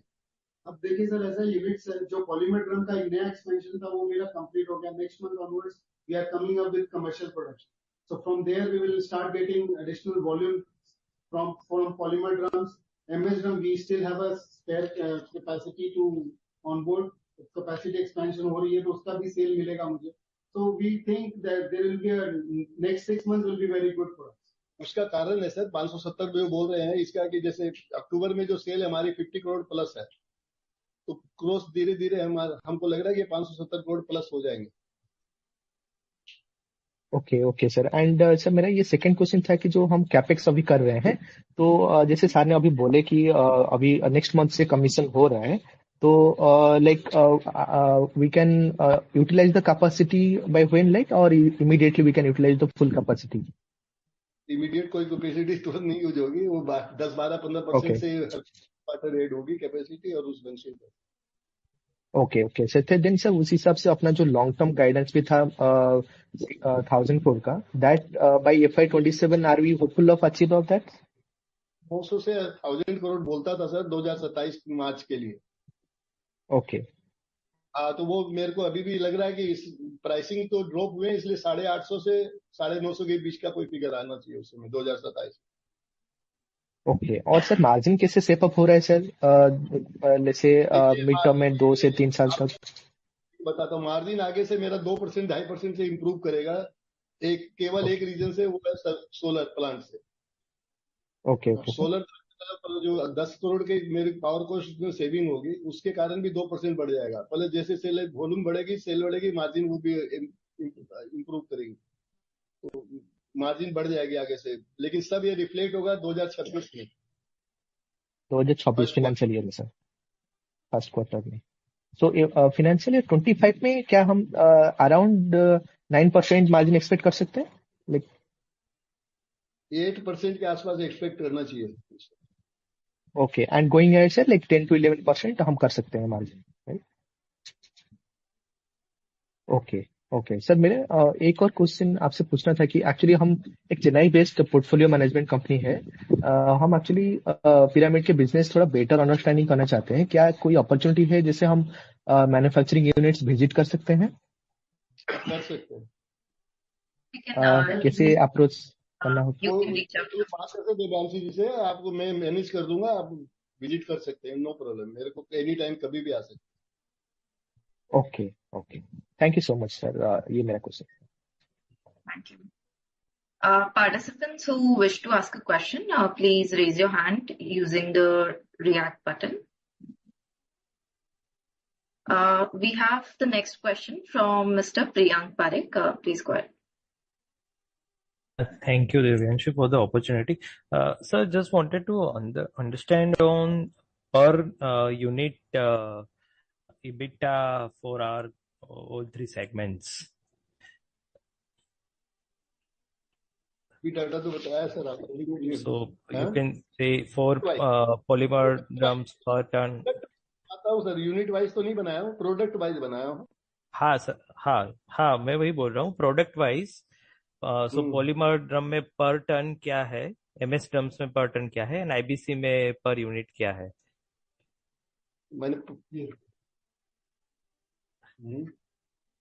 अब देखिए सर, ऐसा यूनिट्स जो पॉलीमर ड्रम का नया एक्सपेंशन था वो मेरा कंप्लीट हो गया। Next month onwards we are coming up with commercial production, so from there we will start getting additional volume from polymer drums. MS drum we still have a spare capacity to onboard, capacity expansion हो रही है तो उसका भी cell मिलेगा मुझे। So we think that there will be a next 6 months will be very good for us. उसका कारण है सर 570 जो बोल रहे हैं इसका, कि जैसे अक्टूबर में जो सेल हमारी 50 करोड़ प्लस है, तो क्रॉस धीरे धीरे हमको लग रहा है कि 570 करोड़ प्लस हो जाएंगे। Okay sir. एंड सर मेरा ये सेकंड क्वेश्चन था कि जो हम कैपेक्स अभी कर रहे हैं, तो जैसे सर ने अभी बोले कि अभी नेक्स्ट मंथ से कमीशन हो रहा है, तो like we can utilise the capacity by when, like, और immediately we can utilise the full capacity? Immediate कोई कैपेसिटी तो नहीं यूज होगी, वो 10-12-15% से क्वार्टर एड होगी कैपेसिटी, और उस ढंग से। ओके सर, देन सर उस हिसाब से अपना जो लॉन्ग टर्म गाइडेंस भी था 1000 करोड़ का, that by FY 27 are we hopeful of achieve of that? 900 से 1000 करोड़ बोलता था सर 2027 मार्च के लिए। ओके हाँ, तो वो मेरे को अभी भी लग रहा है कि इस प्राइसिंग तो ड्रॉप हुए, इसलिए 850 से 950 के बीच का कोई फिगर आना चाहिए उस समय 2027। ओके। और सर मार्जिन कैसे सेप अप हो रहा है सर, जैसे मिड टर्म में 2 से 3 साल तक? बताता हूँ, मार्जिन आगे से मेरा 2% 2.5% से इम्प्रूव करेगा। केवल एक रीजन से, वो है सोलर प्लांट से। ओके ओके सोलर पर जो 10 करोड़ के मेरी पावर कॉस्ट में सेविंग होगी, उसके कारण भी 2% बढ़ जाएगा। पहले जैसे सेल वॉल्यूम बढ़ेगी, सेल बढ़ेगी, मार्जिन वो भी इम्प्रूव करेगी, तो मार्जिन बढ़ जाएगी आगे से। लेकिन सब ये रिफ्लेक्ट होगा 2026 में, 2026 फाइनेंशियल ईयर में सर, फर्स्ट क्वार्टर में। सो फाइनेंशियल ईयर 25 में क्या हम अराउंड 9% मार्जिन एक्सपेक्ट कर सकते हैं? लाइक 8% के आसपास एक्सपेक्ट करना चाहिए। Okay, and going ahead sir like 10 to 11% हम कर सकते हैं margin, right? Okay okay sir, मेरे एक और क्वेश्चन आपसे पूछना था कि एक्चुअली हम एक Chennai based portfolio management company है। हम एक्चुअली पिरामिड के बिजनेस थोड़ा बेटर अंडरस्टैंडिंग करना चाहते हैं। क्या कोई अपॉर्चुनिटी है जिसे हम मैन्युफैक्चरिंग यूनिट्स विजिट कर सकते हैं? कर सकते हैं। कैसे अप्रोच करना You होता can reach out to बात करते देवांशी जी से, आपको मैं मैनेज कर दूंगा, आप विजिट कर सकते हैं, नो प्रॉब्लम। मेरे को एनी टाइम कभी भी आ सकते है? Okay okay, thank you so much sir, ये मेरा question. Thank you. Participants who wish to ask a question, please raise your hand using the react button. We have the next question from Mr. Priyank Parekh. Please go ahead. Thank you, Devyanshu, for the opportunity. Sir, just wanted to understand on per unit EBITDA for our all three segments. हैं। Data तो बताया sir आपने। So you can say for polymer drums per ton. आता हूँ sir, unit wise तो नहीं बनाया हूँ, प्रोडक्ट वाइज बनाया हूँ। हाँ सर, हाँ मैं वही बोल रहा हूँ, प्रोडक्ट वाइज। सो पॉलीमर ड्रम में पर टन क्या है, एमएस ड्रम्स में पर टन क्या है, एंड आईबीसी में पर यूनिट क्या है? मैंने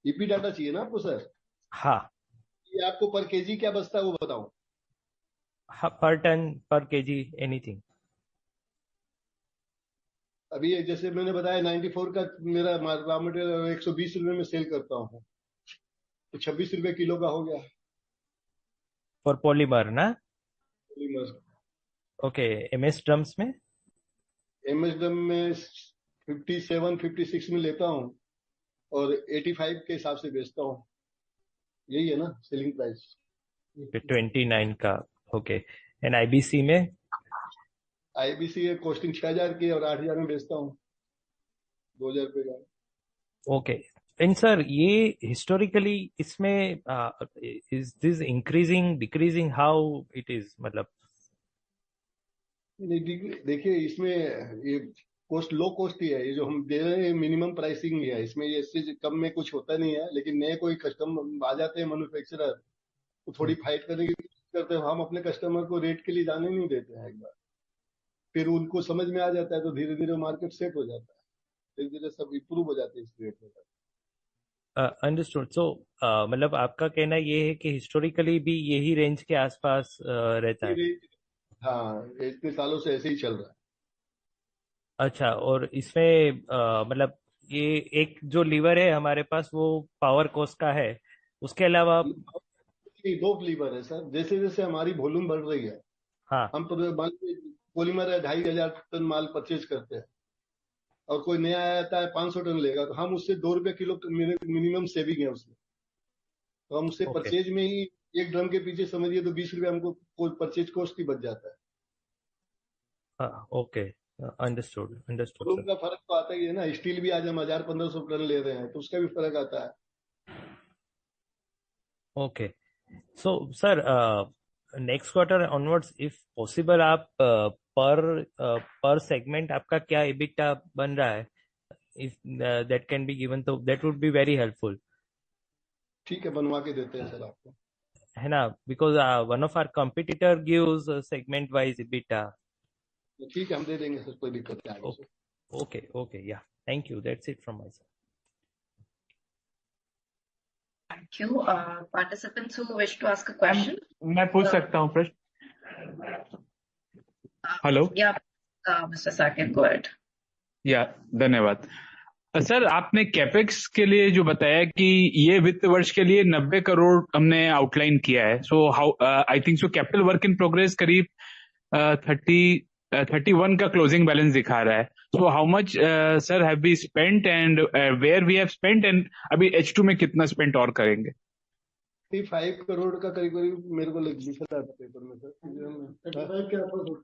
ईपी डाटा चाहिए ना आपको सर? हाँ ये आपको पर केजी क्या बचता है वो बताऊं? हाँ, पर टन, पर केजी, एनीथिंग। अभी जैसे मैंने बताया 94 का मेरा रॉ मटेरियल 120 रुपए में सेल करता हूँ, तो 26 रुपए किलो का हो गया फॉर पॉलीमर ना? पॉलीमर। ओके, एमएस ड्रम्स में? एमएस ड्रम में 57 56 में लेता हूँ और 85 के हिसाब से बेचता हूँ। यही है ना सेलिंग प्राइस? 29 का। ओके, एंड आईबीसी में? आईबीसी कॉस्टिंग 6000 की और 8000 में बेचता हूँ, 2000 रुपए का। ओके, एंड सर ये हिस्टोरिकली इसमें is this increasing decreasing, how it is, मतलब? देखिए इसमें ये कॉस्ट लो कॉस्ट ही है, ये जो हम दे रहे हैं मिनिमम प्राइसिंग ही है, इसमें ये इससे कम में कुछ होता नहीं है। लेकिन नए कोई कस्टमर आ जाते हैं मैन्युफैक्चरर, तो थोड़ी फाइट करने की कोशिश करते हैं। हम अपने कस्टमर को रेट के लिए जाने नहीं देते हैं। एक बार फिर उनको समझ में आ जाता है तो धीरे धीरे मार्केट सेट हो जाता है, धीरे धीरे सब इम्प्रूव हो जाते हैं इस रेट में। अंडरस्टूड। सो मतलब आपका कहना ये है कि हिस्टोरिकली भी यही रेंज के आसपास रहता है? हाँ, इतने सालों से ऐसे ही चल रहा है। अच्छा, और इसमें मतलब ये एक जो लीवर है हमारे पास वो पावर कॉस्ट का है, उसके अलावा? दो लीवर है सर। जैसे जैसे हमारी वॉल्यूम बढ़ रही है, हाँ, हम पॉलीमर 2500 टन माल परचेज करते हैं और कोई नया आता है 500 टन लेगा, तो हम उससे 2 रुपए किलो मिनिमम सेविंग है उसमें, तो हम उससे परचेज में ही एक ड्रम के पीछे समझिए तो 20 रुपए हमको परचेज कॉस्ट ही बच जाता है। ओके, अंडरस्टूड अंडरस्टूड वॉल्यूम का फर्क तो आता ही है ना। स्टील भी आज हम 1500 टन ले रहे हैं तो उसका भी फर्क आता है। Okay, so sir next quarter onwards if possible आप पर सेगमेंट आपका क्या EBITDA बन रहा है, if that can be given, तो that would be very helpful. ठीक है, बनवा के देते हैं सर आपको, है ना, because one of our competitor gives segment wise EBITDA, तो ठीक है, हम दे देंगे सर, कोई दिक्कत नहीं आगे से। Okay. Yeah. Thank you. That's it from my side. Thank you. Participants who wish to ask a question. मैं पूछ सकता हूँ प्रश्न? Hello. Yeah, Mr. Saket, go ahead. या धन्यवाद सर। आपने कैपेक्स के लिए जो बताया कि ये वित्त वर्ष के लिए 90 करोड़ हमने आउटलाइन किया है। So how I think so capital work in progress करीब 31 का क्लोजिंग बैलेंस दिखा रहा है। So how much sir have we spent and where we have spent, and अभी H2 में कितना स्पेंट और करेंगे? 35 करोड़ का करीब करीब मेरे को लिखा था पेपर में सर,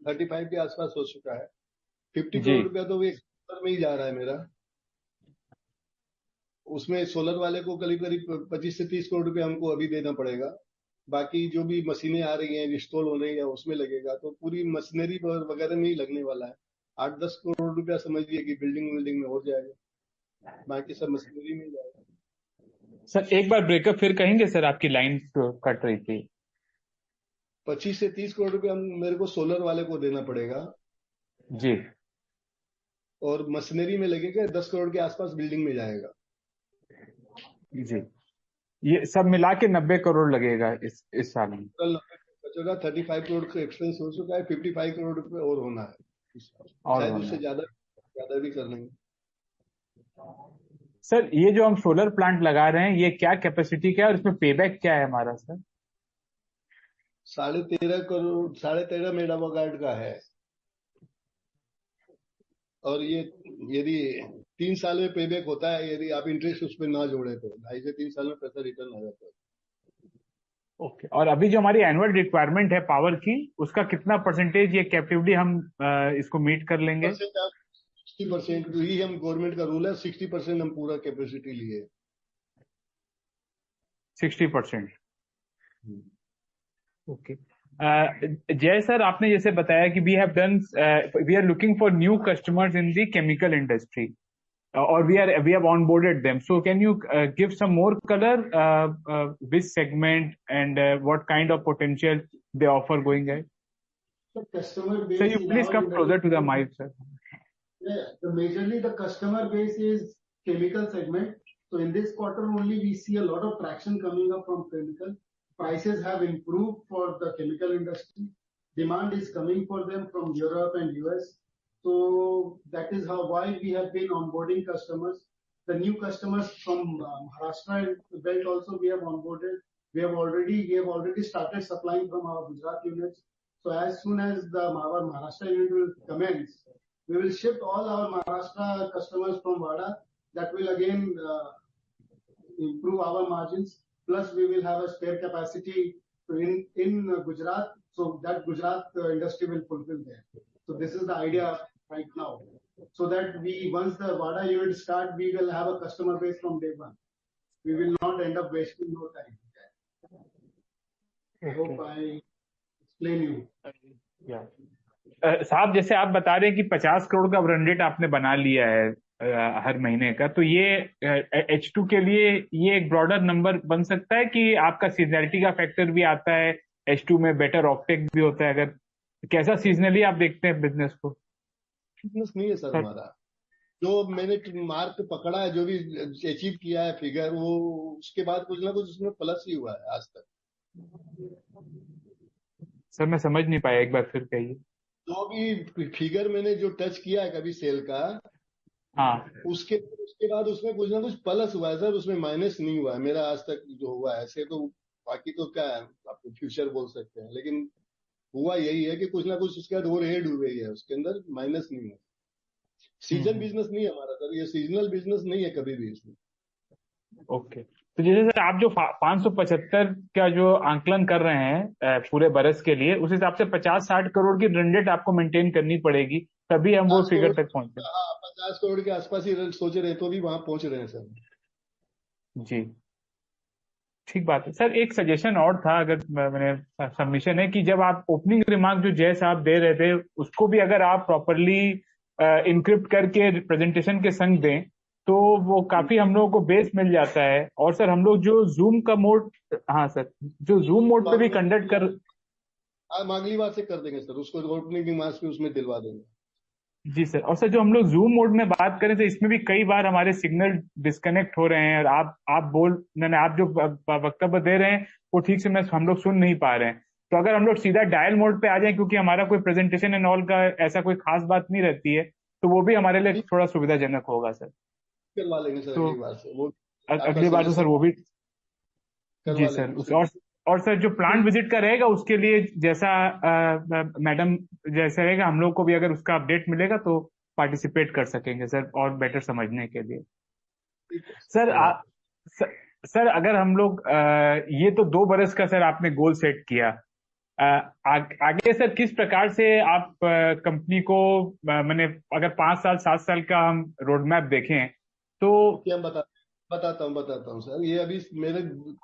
35 के आसपास हो चुका है। 50 करोड़ रुपया तो एक में ही जा रहा है मेरा। उसमें सोलर वाले को करीब करीब 25 से 30 करोड़ रुपया हमको अभी देना पड़ेगा। बाकी जो भी मशीनें आ रही हैं, इंस्टॉल हो रही है, उसमें लगेगा। तो पूरी मशीनरी वगैरह में ही लगने वाला है। 8-10 करोड़ रुपया समझिए कि बिल्डिंग में हो जाएगा, बाकी सब मशीनरी में ही जाएगा। सर एक बार ब्रेकअप फिर कहेंगे सर, आपकी लाइन कट रही थी। 25 से 30 करोड़ रुपया मेरे को सोलर वाले को देना पड़ेगा जी, और मशीनरी में लगेगा 10 करोड़ के आसपास बिल्डिंग में जाएगा जी। ये सब मिला के 90 करोड़ लगेगा इस साल में। कल बचेगा 35 करोड़ का एक्सपेंस हो चुका है, 55 करोड़ रुपए और होना है, शायद उससे ज्यादा भी कर लेंगे। सर ये जो हम सोलर प्लांट लगा रहे हैं, ये क्या कैपेसिटी क्या है और इसमें पेबैक क्या है हमारा सर? 13.5 मेगावाट का है, और ये यदि 3 साल में पेबैक होता है, यदि आप इंटरेस्ट उस पर ना जोड़े तो 2.5 से 3 साल में पैसा रिटर्न आ जाता है। ओके। और अभी जो हमारी एनुअल रिक्वायरमेंट है पावर की, उसका कितना परसेंटेज ये कैपेबिलिटी हम इसको मीट कर लेंगे? 60% ही हम, गवर्नमेंट का रूल है 60% हम पूरा कैपेसिटी लिए। 60%। ओके। जय सर, आपने जैसे बताया कि we are looking for new customers in the chemical industry और we have onboarded them. So can you give some more color which segment and what kind of potential they offer going ahead? So customer base. Sir, you please come closer to the mic, sir. Yeah, majorly the customer base is chemical segment. So in this quarter only we see a lot of traction coming up from chemical. Prices have improved for the chemical industry. Demand is coming for them from Europe and US. So that is why we have been onboarding customers. The new customers from Maharashtra and belt also we have onboarded. We have already started supplying from our Gujarat units. So as soon as our Maharashtra unit will commence, we will shift all our Maharashtra customers from Wada. That will again improve our margins. Plus we will have a spare capacity in Gujarat. So that Gujarat industry will fulfill there. So this is the idea right now. So that once the Wada unit start, we will have a customer base from day one. We will not end up wasting no time. I hope I explain you. साहब जैसे आप बता रहे हैं कि 50 करोड़ का run rate आपने बना लिया है हर महीने का, तो ये H2 के लिए ये एक ब्रॉडर नंबर बन सकता है कि आपका सीजनैलिटी का फैक्टर भी आता है, H2 में बेटर ऑप्टेक भी होता है? अगर कैसा सीजनली आप देखते हैं बिजनेस को? बिजनेस नहीं है सर हमारा। जो मैंने मार्क पकड़ा है, जो भी अचीव किया है फिगर, वो उसके बाद कुछ ना कुछ उसमें प्लस ही हुआ है आज तक। सर मैं समझ नहीं पाया, एक बार फिर कहिए। जो भी फिगर मैंने जो टच किया है कभी सेल का, हाँ, उसके बाद उसमें कुछ ना कुछ प्लस हुआ है सर, उसमें माइनस नहीं हुआ है मेरा आज तक जो हुआ है। ऐसे तो बाकी तो क्या है, आप फ्यूचर बोल सकते हैं, लेकिन हुआ यही है कि कुछ ना कुछ उसके बाद और एड हुई है, उसके अंदर माइनस नहीं है। सीजन बिजनेस नहीं है हमारा सर, ये सीजनल बिजनेस नहीं है कभी भी इसमें। ओके। तो जैसे सर आप जो 575 का जो आंकलन कर रहे हैं पूरे बरस के लिए, उस हिसाब से 50-60 करोड़ की रन रेट आपको मेंटेन करनी पड़ेगी, तभी हम वो फिगर तक पहुंचे। 50 करोड़ के आसपास ही सोच रहे, तो भी वहां पहुंच रहे हैं सर। जी ठीक बात है सर। एक सजेशन और था, अगर मैंने सबमिशन है कि जब आप ओपनिंग रिमार्क जो जय साहब दे रहे थे, उसको भी अगर आप प्रॉपरली इनक्रिप्ट करके प्रेजेंटेशन के संग दें तो वो काफी हम लोगों को बेस मिल जाता है। और सर हम लोग जो जूम का मोड, हाँ सर, जो जूम मोड पे भी कंडक्ट कर, हम अगली बार से कर देंगे सर, उसको ओपनिंग मास में उसमें दिलवा देंगे। जी सर। और सर जो हम लोग जूम मोड में बात करें तो इसमें भी कई बार हमारे सिग्नल डिस्कनेक्ट हो रहे हैं और आप जो वक्तव्य दे रहे हैं वो ठीक से हम लोग सुन नहीं पा रहे हैं। तो अगर हम लोग सीधा डायल मोड पे आ जाएं, क्योंकि हमारा कोई प्रेजेंटेशन एंड ऑल का ऐसा कोई खास बात नहीं रहती है, तो वो भी हमारे लिए थोड़ा सुविधाजनक होगा सर। करवा लेंगे सर तो अगली बार से, वो अगली बार तो सर वो भी जी करवा सर। लेंगे। और सर जो प्लांट विजिट का रहेगा उसके लिए जैसा मैडम जैसा रहेगा, हम लोग को भी अगर उसका अपडेट मिलेगा तो पार्टिसिपेट कर सकेंगे सर, और बेटर समझने के लिए। सर सर अगर हम लोग ये तो 2 बरस का सर आपने गोल सेट किया, आगे सर किस प्रकार से आप कंपनी को मैंने अगर 5 साल 7 साल का हम रोड मैप देखें तो क्या बताता हूँ सर। ये अभी मेरे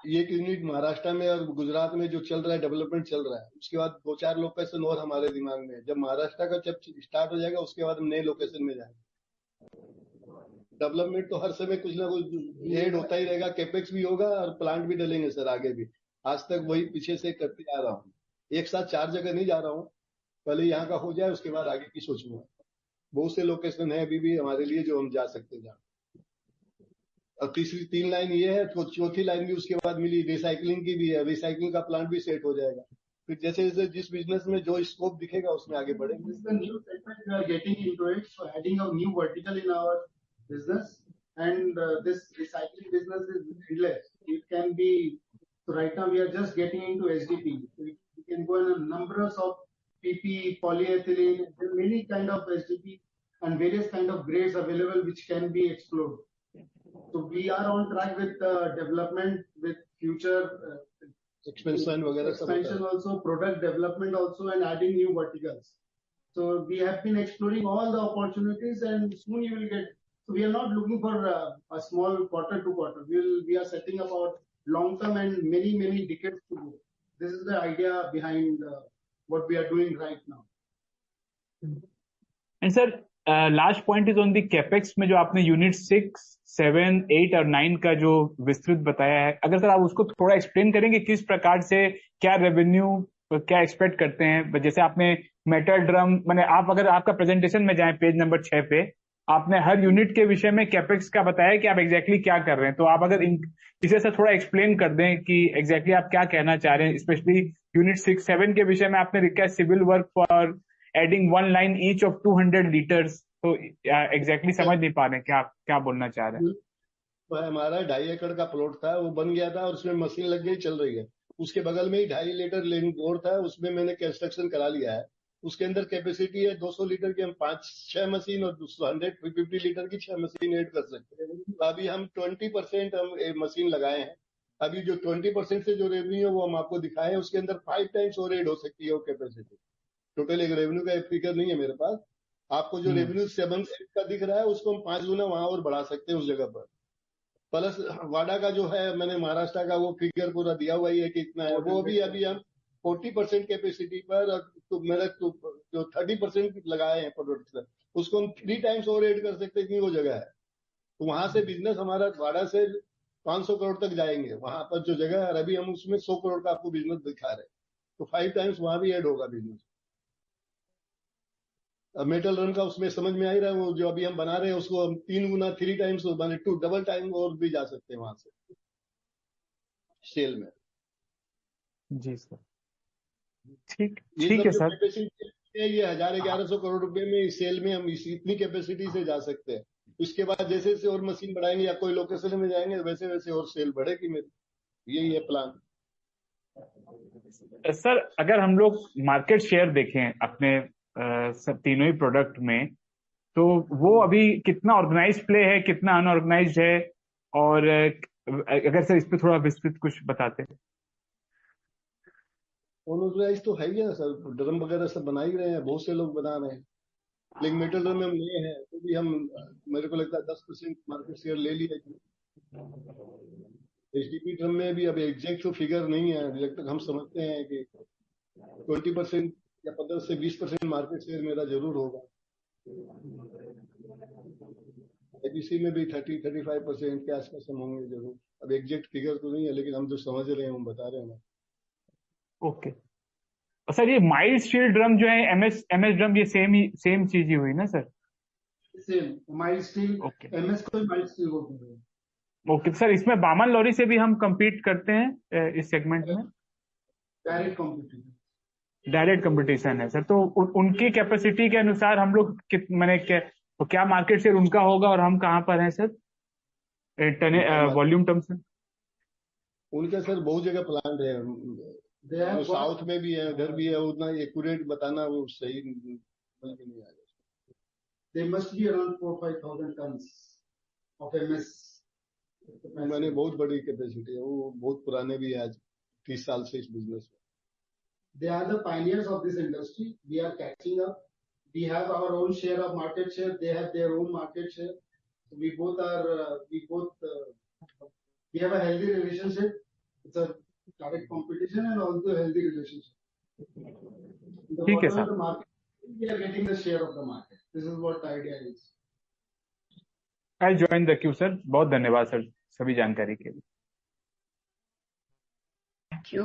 ये यूनिट महाराष्ट्र में और गुजरात में जो चल रहा है, डेवलपमेंट चल रहा है, उसके बाद 2-4 लोकेशन और हमारे दिमाग में है। जब महाराष्ट्र का जब स्टार्ट हो जाएगा उसके बाद हम नए लोकेशन में जाएंगे। डेवलपमेंट तो हर समय कुछ ना कुछ ऐड होता ही रहेगा, कैपेक्स भी होगा और प्लांट भी डलेंगे सर आगे भी। आज तक वही पीछे से करते आ रहा हूँ, एक साथ 4 जगह नहीं जा रहा हूँ, पहले यहाँ का हो जाए उसके बाद आगे की सोचूंगा। बहुत से लोकेशन है अभी भी हमारे लिए जो हम जा सकते हैं। और तीसरी 3 लाइन ये है, तो चौथी लाइन भी उसके बाद मिली, रिसाइकलिंग की भी है। रिसाइकलिंग का प्लांट भी सेट हो जाएगा। फिर जैसे जैसे जिस बिजनेस में जो स्कोप दिखेगा उसमें आगे बढ़ेंगे। This is the new segment we are getting into it, so adding a new vertical in our business, and this recycling business is endless. It can be, so right now we are just getting into SDP. We can go in a numbers of PP, polyethylene. There are many kind of SDP and various kind of grades available which can be explored. So we are on track with development, with future expansion also, product development also, and adding new verticals. So we have been exploring all the opportunities, and soon you will get. So we are not looking for a small quarter to quarter. We are setting up our long term and many decades to go. This is the idea behind what we are doing right now. And sir, last point is on the capex में जो आपने unit 6, 7, 8 और 9 का जो विस्तृत बताया है, अगर सर आप उसको थोड़ा एक्सप्लेन करेंगे किस प्रकार से क्या रेवेन्यू क्या एक्सपेक्ट करते हैं। जैसे आपने मेटल ड्रम मैंने आप अगर आपका प्रेजेंटेशन में जाएं पेज नंबर 6 पे, आपने हर यूनिट के विषय में कैपेक्स का बताया कि आप एग्जैक्टली क्या कर रहे हैं। तो आप अगर इसे सर थोड़ा एक्सप्लेन कर दें कि एग्जैक्टली आप क्या कहना चाह रहे हैं। स्पेशली यूनिट 6, 7 के विषय में आपने लिखा है civil work for adding 1 line each of 200 litres. तो एग्जैक्टली समझ नहीं पा रहे क्या बोलना चाह रहे हैं। तो हमारा 2.5 एकड़ का प्लॉट था, वो बन गया था और उसमें मशीन लग गई, चल रही है। उसके बगल में ही 2.5 लीटर लेन बोर था, उसमें मैंने कंस्ट्रक्शन करा लिया है। उसके अंदर कैपेसिटी है 200 लीटर की, हम 5-6 मशीन और 150 लीटर की 6 मशीन ऐड कर सकते हैं। अभी हम 20% हम मशीन लगाए हैं। अभी जो 20% से जो रेवेन्यू है वो हम आपको दिखाए हैं, उसके अंदर 5 टाइम्स और ऐड हो सकती है वो कैपेसिटी। टोटल एक रेवेन्यू का एक फिगर नहीं है मेरे पास। आपको जो रेवेन्यू 7 का दिख रहा है उसको हम 5 गुना वहां और बढ़ा सकते हैं उस जगह पर। प्लस वाडा का जो है मैंने महाराष्ट्र का वो फिगर पूरा दिया हुआ ही है कि इतना है। वो भी अभी हम 40% कैपेसिटी पर तो मेरा जो 30% लगाए हैं प्रोडक्ट, उसको हम 3 टाइम्स और ऐड कर सकते हैं, इतनी वो जगह है। तो वहां से बिजनेस हमारा वाडा से 500 करोड़ तक जाएंगे। वहां पर जो जगह है अभी हम उसमें 100 करोड़ का आपको बिजनेस दिखा रहे हैं, तो 5 टाइम्स वहां भी ऐड होगा बिजनेस। मेटल रन का उसमें समझ में आ ही रहा है, वो जो अभी हम बना रहे हैं उसको हम 3 गुना 3 टाइम्स माने 2 डबल टाइम और भी जा सकते हैं वहां से सेल में। जी सर, ठीक ये है सब सर। कैपेसिटी है ये 1100 करोड़ रुपए में सेल में हम इतनी कैपेसिटी से जा सकते हैं। उसके बाद जैसे जैसे और मशीन बढ़ाएंगे या कोई लोकेशन में जाएंगे वैसे वैसे और सेल बढ़ेगी मेरी। यही है प्लान। सर अगर हम लोग मार्केट शेयर देखें अपने सब तीनों ही प्रोडक्ट में, तो वो अभी कितना ऑर्गेनाइज प्ले है, कितना अनऑर्गेनाइज है, और अगर सर इस पे थोड़ा विस्तृत कुछ बताते हैं। ऑर्गेनाइज तो है ही है सर, ड्रम वगैरह सब बना ही रहे हैं, बहुत से लोग बना रहे हैं। लेकिन मेटल ड्रम में हम लिए हैं तो भी हम मेरे को लगता है 10% मार्केट शेयर ले लिया। एचडीपी ड्रम में भी अभी एग्जैक्ट तो फिगर नहीं है, जब तक हम समझते हैं कि 20% या 15 से 20% मार्केट शेयर मेरा जरूर होगा। एबीसी में भी 30-35% के आसपास हम होंगे जरूर। अब एग्जैक्ट फिगर तो नहीं है, लेकिन हम जो समझ रहे हैं हम बता रहे हैं। ओके सर ये माइल्ड स्टील ड्रम जो है एमएस ड्रम, ये सेम चीज ही हुई ना sir? Same mild steel, okay MS को माइल्ड स्टील बोलते हैं। ओके सर, इसमें बामन लॉरी से भी हम compete करते हैं इस सेगमेंट में? डायरेक्ट कॉम्पिटिशन, डायरेक्ट कंपटीशन है सर, तो उनकी कैपेसिटी के अनुसार हम लोग तो क्या मार्केट शेयर उनका होगा और हम कहाँ पर हैं सर वॉल्यूम टर्म्स में? उनका सर बहुत जगह प्लांट है, वो साउथ में भी है, उधर भी है, उतना एक्यूरेट बताना वो सही नहीं आएगा। They must be around 4,000-5,000 tons of MS. मैंने बहुत बड़ी कैपेसिटी है, वो बहुत पुराने भी है, आज 30 साल से इस बिजनेस में। They are the pioneers of this industry. We are catching up. We have our own share of market share. They have their own market share. We both we have a healthy relationship. It's a direct competition and also a healthy relationship. ठीक है sir. The market, we are getting the share of the market. This is what the idea is. I join the Q sir. बहुत धन्यवाद sir सभी जानकारी के लिए। Thank you.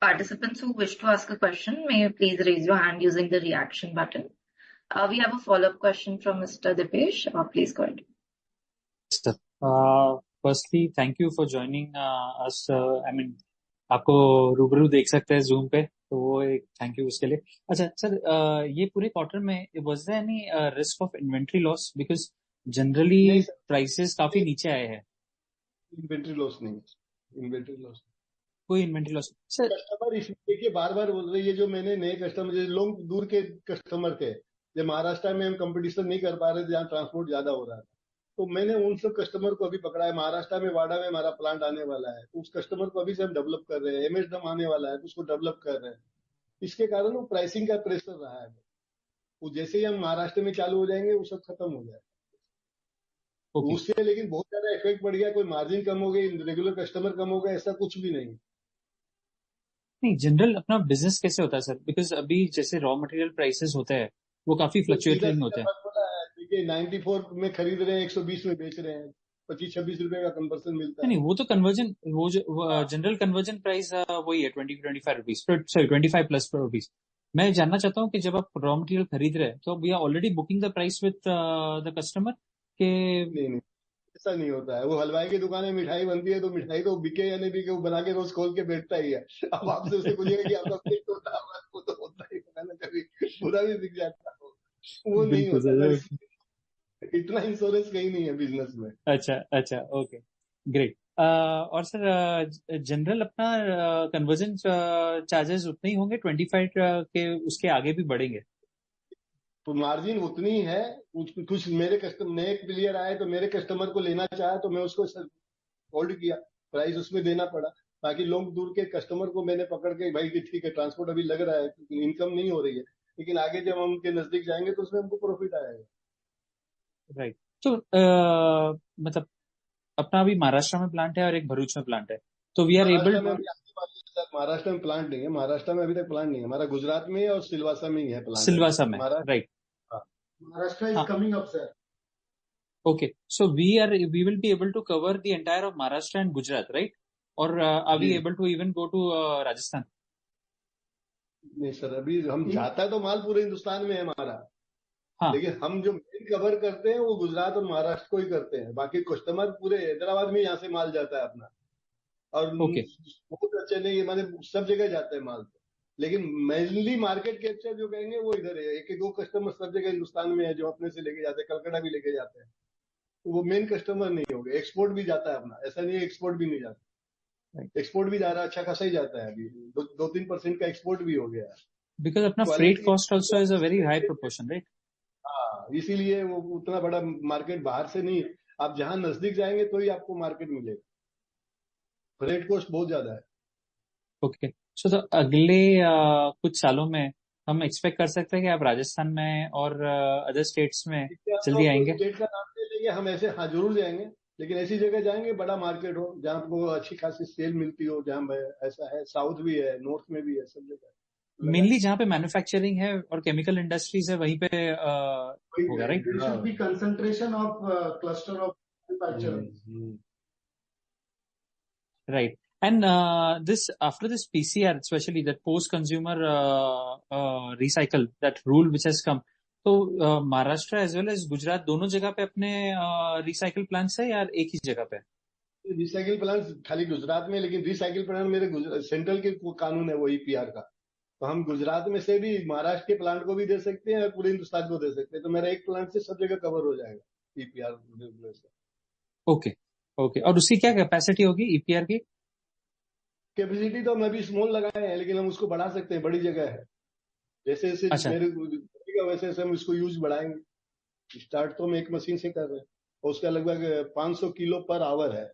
Participants who wish to ask a question, may you please raise your hand using the reaction button. We have a follow-up question from Mr. Dipesh. Please go ahead. Sir, firstly, thank you for joining us. I mean, आपको रूबरू देख सकते हैं zoom पे, तो वो एक thank you उसके लिए। अच्छा सर, ये पूरे क्वार्टर में was there any risk of inventory loss? Because generally prices काफी नीचे आए हैं। इन्वेंट्री लॉस नहीं, इन्वेंट्री लॉस कोई इन्वेंट्री लॉस सर? कस्टमर इसलिए देखिए बार बार बोल रहे हैं, ये जो मैंने नए कस्टमर, जो लोग दूर के कस्टमर थे, जो महाराष्ट्र में हम कंपटीशन नहीं कर पा रहे थे, जहाँ ट्रांसपोर्ट ज्यादा हो रहा था, तो मैंने उन सब कस्टमर को अभी पकड़ा है। महाराष्ट्र में वाडा में हमारा प्लांट आने वाला है, तो उस कस्टमर को अभी से हम डेवलप कर रहे हैं। एमएस ड्रम आने वाला है, तो उसको डेवलप कर रहे हैं। इसके कारण वो प्राइसिंग का प्रेशर रहा है, वो जैसे ही हम महाराष्ट्र में चालू हो जाएंगे वो सब खत्म हो जाएगा। Okay. उससे लेकिन बहुत ज्यादा इफेक्ट पड़ गया, कोई मार्जिन कम हो गई, रेगुलर कस्टमर कम हो गया, ऐसा कुछ भी नहीं। नहीं, जनरल अपना बिजनेस कैसे होता है सर? बिकॉज अभी जैसे रॉ मटेरियल प्राइसेस होते हैं वो काफी फ्लक्चुएटिंग होते हैं। देखिए 94 में खरीद रहे हैं, 120 में बेच रहे हैं, 25-26 रुपए का कन्वर्सन मिलता है। नहीं, वो तो कन्वर्जन, वो जो जनरल कन्वर्जन प्राइस वही है 20-25 रुपीज, सॉरी 25 प्लस रुपीज। मैं जानना चाहता हूँ कि जब आप रॉ मटेरियल खरीद रहे हैं तो we are already booking the price with the customer के? नहीं, ऐसा नहीं होता है। वो हलवाई की दुकान में मिठाई बनती है, तो मिठाई तो बिके या नहीं बिके, वो बना के रोज खोल के बेचता ही है। अब आपसे उसे पूछिएगा कि आपका पेट होता है, वो तो होता ही है ना, कभी पूरा भी बिक जाता है, वो नहीं होता। इतना इंश्योरेंस कहीं नहीं है बिजनेस में। अच्छा, ओके, ग्रेट। और सर जनरल अपना कन्वर्जन चार्जेस उतने ही होंगे 25 के, उसके आगे भी बढ़ेंगे? तो मार्जिन उतनी ही है। कुछ मेरे कस्टमर नए प्लेयर आए, तो मेरे कस्टमर को लेना चाहा, तो मैं उसको होल्ड किया, प्राइस उसमें देना पड़ा। बाकी लोग दूर के कस्टमर को मैंने पकड़ के, भाई कि ठीक है ट्रांसपोर्ट अभी लग रहा है, इनकम नहीं हो रही है, लेकिन आगे जब हम उनके नजदीक जाएंगे तो उसमें हमको प्रॉफिट आएगा। राइट। तो मतलब अपना अभी महाराष्ट्र में प्लांट है और एक भरूच में प्लांट है, तो वी आर एबल। महाराष्ट्र में प्लांट नहीं है, महाराष्ट्र में अभी तक प्लांट नहीं है हमारा, गुजरात में और सिलवासा में ही है प्लांट। सिलवासा में, right. Maharashtra is coming up, sir. Okay, so we will be able to cover the entire of Maharashtra and Gujarat, right? Or are we able to even go to Rajasthan? नहीं sir, अभी हम चाहता है तो माल पूरे हिंदुस्तान में है हमारा। हाँ। लेकिन हम जो मेन कवर करते हैं वो गुजरात और महाराष्ट्र को ही करते हैं, बाकी कस्टमर पूरे हैदराबाद में यहाँ से माल जाता है अपना। और बहुत अच्छे नहीं, माने सब जगह जाता है माल, लेकिन मेनली मार्केट कैप्चर जो कहेंगे वो इधर है। एक दो कस्टमर सब जगह हिंदुस्तान में है जो अपने से लेके जाते हैं, कलकत्ता भी लेके जाते हैं, तो वो मेन कस्टमर नहीं हो गए। एक्सपोर्ट भी जाता है अपना, ऐसा नहीं है एक्सपोर्ट भी नहीं जाता, एक्सपोर्ट भी जा रहा है, अच्छा खासा ही जाता है। अभी 2-3% का एक्सपोर्ट भी हो गया है, बिकॉज अपना freight cost also is a very high proportion, right? हाँ, इसीलिए वो उतना बड़ा मार्केट बाहर से नहीं, आप जहां नजदीक जाएंगे तो ही आपको मार्केट मिलेगा, फ्रेट कॉस्ट बहुत ज्यादा है। ओके, सो तो अगले कुछ सालों में हम एक्सपेक्ट कर सकते हैं कि आप राजस्थान में और अदर स्टेट्स में जल्दी आएंगे? स्टेट का नाम ले लेंगे हम, ऐसे हाँ जरूर जाएंगे, लेकिन ऐसी जगह जाएंगे बड़ा मार्केट हो, जहाँ आपको अच्छी खासी सेल मिलती हो, जहाँ ऐसा है। साउथ भी है, नॉर्थ में भी है, सब जगह। मेनली जहाँ पे मैन्युफैक्चरिंग है और केमिकल इंडस्ट्रीज है वहीं पे होगा, right? There should be concentration of cluster of manufacturers. Right. And this after this PCR, especially that post-consumer recycle, that rule which has come, तो Maharashtra as well as Gujarat दोनों जगह पे अपने रिसाइकल प्लांट्स है या एक ही जगह पे? रिसाइकिल प्लांट खाली गुजरात में, लेकिन रिसाइकिल प्लांट मेरे सेंट्रल के कानून है वो ईपीआर का, तो हम गुजरात में से भी महाराष्ट्र के प्लांट को भी दे सकते हैं और पूरे हिंदुस्तान को दे सकते हैं, तो मेरा एक प्लांट से सब जगह कवर हो जाएगा ईपीआर से। ओके ओके, और उसकी क्या कैपेसिटी होगी ईपीआर की? कैपेसिटी तो हम अभी स्मॉल लगाए हैं, लेकिन हम उसको बढ़ा सकते हैं, बड़ी जगह है, जैसे जैसे अच्छा। वैसे वैसे हम इसको यूज बढ़ाएंगे। स्टार्ट तो हम एक मशीन से कर रहे हैं और उसका लगभग 500 किलो पर आवर है,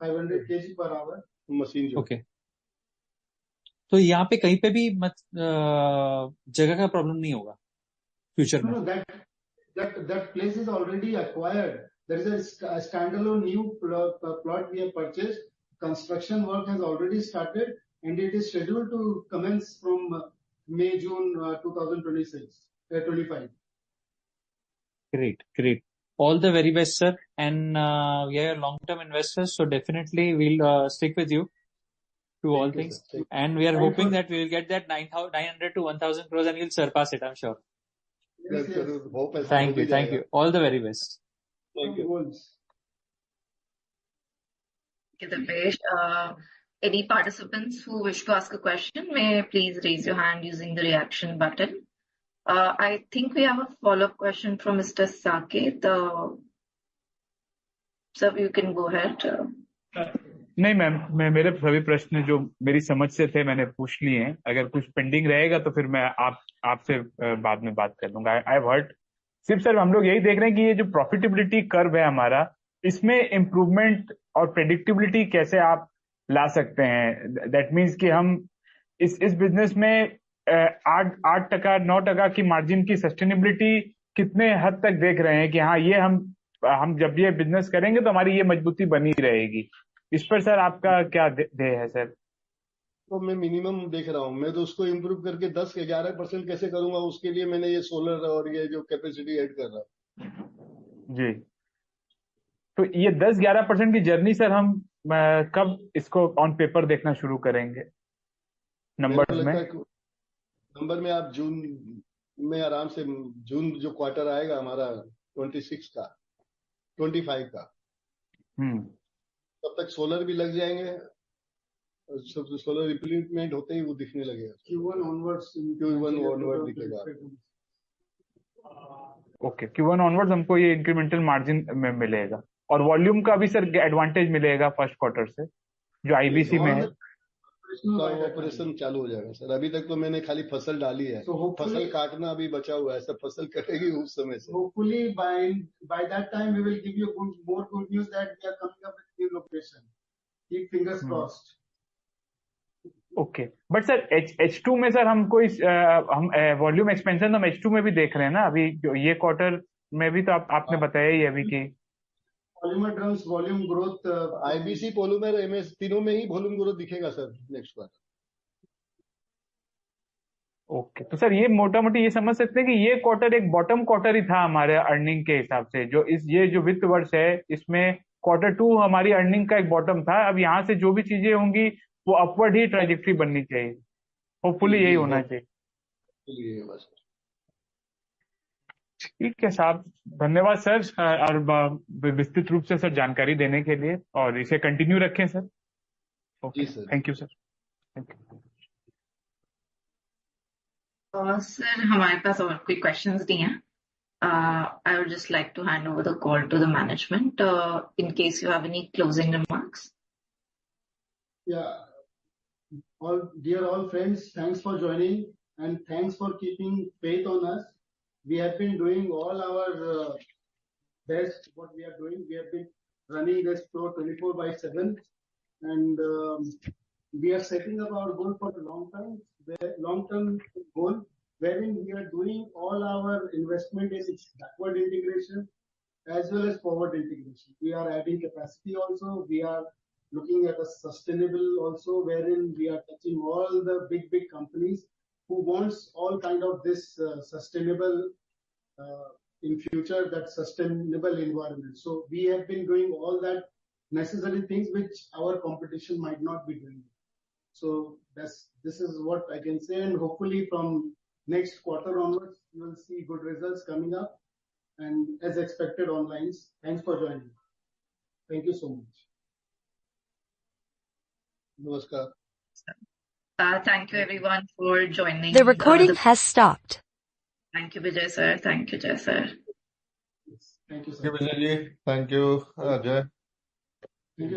500 kg पर आवर मशीन जो। ओके, तो यहाँ पे कहीं पे भी जगह का प्रॉब्लम नहीं होगा फ्यूचर में? No, that place is already acquired. There is a standalone new plot we have purchased. Construction work has already started and it is scheduled to commence from May, June 2025. Great. All the very best, sir. And we are long-term investors, so definitely we'll stick with you to all things. And we are hoping that we will get that 900 to 1,000 crores and you'll surpass it, I'm sure. Yes. Thank you. All the very best. Thank you. Okay, Dipesh. Any participants who wish to ask a question may please raise your hand using the reaction button. I think we have a follow-up question from Mr. Saket. Sir, you can go ahead. नहीं ma'am, मैं मेरे सभी प्रश्न जो मेरी समझ से थे मैंने पूछ लिए हैं। अगर कुछ पेंडिंग रहेगा तो फिर मैं आपसे बाद में बात कर लूंगा। I have heard. सिर्फ सर हम लोग यही देख रहे हैं कि ये जो प्रॉफिटेबिलिटी कर्व है हमारा, इसमें इम्प्रूवमेंट और प्रेडिक्टेबिलिटी कैसे आप ला सकते हैं? दैट मीन्स कि हम इस बिजनेस में 8% 9% की मार्जिन की सस्टेनेबिलिटी कितने हद तक देख रहे हैं कि हाँ ये हम जब ये बिजनेस करेंगे तो हमारी ये मजबूती बनी रहेगी। इस पर सर आपका क्या ध्येय है सर? तो मैं मिनिमम देख रहा हूँ, मैं तो उसको इम्प्रूव करके 10-11% कैसे करूंगा, उसके लिए मैंने ये सोलर और ये जो कैपेसिटी ऐड कर रहा हूँ जी। तो ये 10-11% की जर्नी सर हम कब इसको ऑन पेपर देखना शुरू करेंगे नंबर में? नंबर में आप जून में आराम से, जून जो क्वार्टर आएगा हमारा 26 का 25 का, तब तक सोलर भी लग जाएंगे, सब सोलर इम्प्लीमेंट होते ही वो दिखने लगेगा। Q1 onwards दिखेगा। ओके, Q1 onwards हमको ये इंक्रीमेंटल मार्जिन में मिलेगा और वॉल्यूम का भी सर एडवांटेज मिलेगा फर्स्ट क्वार्टर से जो आईबीसी में है। ऑपरेशन चालू हो जाएगा सर। अभी तक तो मैंने खाली फसल डाली है, फसल काटना अभी बचा हुआ है, सब फसल कटेगी उस समय से। Hopefully by that time we will give you more good news that we are coming up with new location. Keep fingers crossed. Okay, but sir H2 में सर हमको हम वॉल्यूम एक्सपेंशन हम H2 में भी देख रहे हैं ना, अभी जो ये क्वार्टर में भी तो आपने बताया ही अभी कि polymer drums volume growth, IBC polymer MS तीनों में ही वॉल्यूम ग्रोथ दिखेगा सर नेक्स्ट क्वार्टर। ओके, तो सर ये मोटा मोटी ये समझ सकते हैं कि ये क्वार्टर एक बॉटम क्वार्टर ही था हमारे अर्निंग के हिसाब से, जो ये जो वित्त वर्ष है इसमें Q2 हमारी अर्निंग का एक बॉटम था। अब यहाँ से जो भी चीजें होंगी वो अपवर्ड ही ट्रेजेक्टरी बननी चाहिए, होपफुली यही होना चाहिए। ठीक है साहब, धन्यवाद सर और विस्तृत रूप से सर जानकारी देने के लिए, और इसे कंटिन्यू रखें sir. Okay, thank you sir. Sir हमारे पास और कोई क्वेश्चंस नहीं है। I would just like to hand over the call to the management in case you have any closing remarks. Yeah, all friends, thanks for joining and thanks for keeping faith on us. We have been doing all our best. What we are doing, we have been running this store 24/7, and we are setting up our goal for the long-term goal, wherein we are doing all our investment in backward integration as well as forward integration. We are adding capacity also. We are looking at a sustainable also, wherein we are touching all the big companies who wants all kind of this sustainable in future, that sustainable environment. So we have been doing all that necessary things which our competition might not be doing. So this is what I can say, and hopefully from next quarter onwards, you will see good results coming up, and as expected online. Thanks for joining. Thank you so much. Namaskar. Thank you everyone for joining. The recording has stopped. Thank you, Vijay sir. Thank you, Jay sir. Thank you, sir. Thank you, Vijay ji. Thank you, Ajay. Thank you.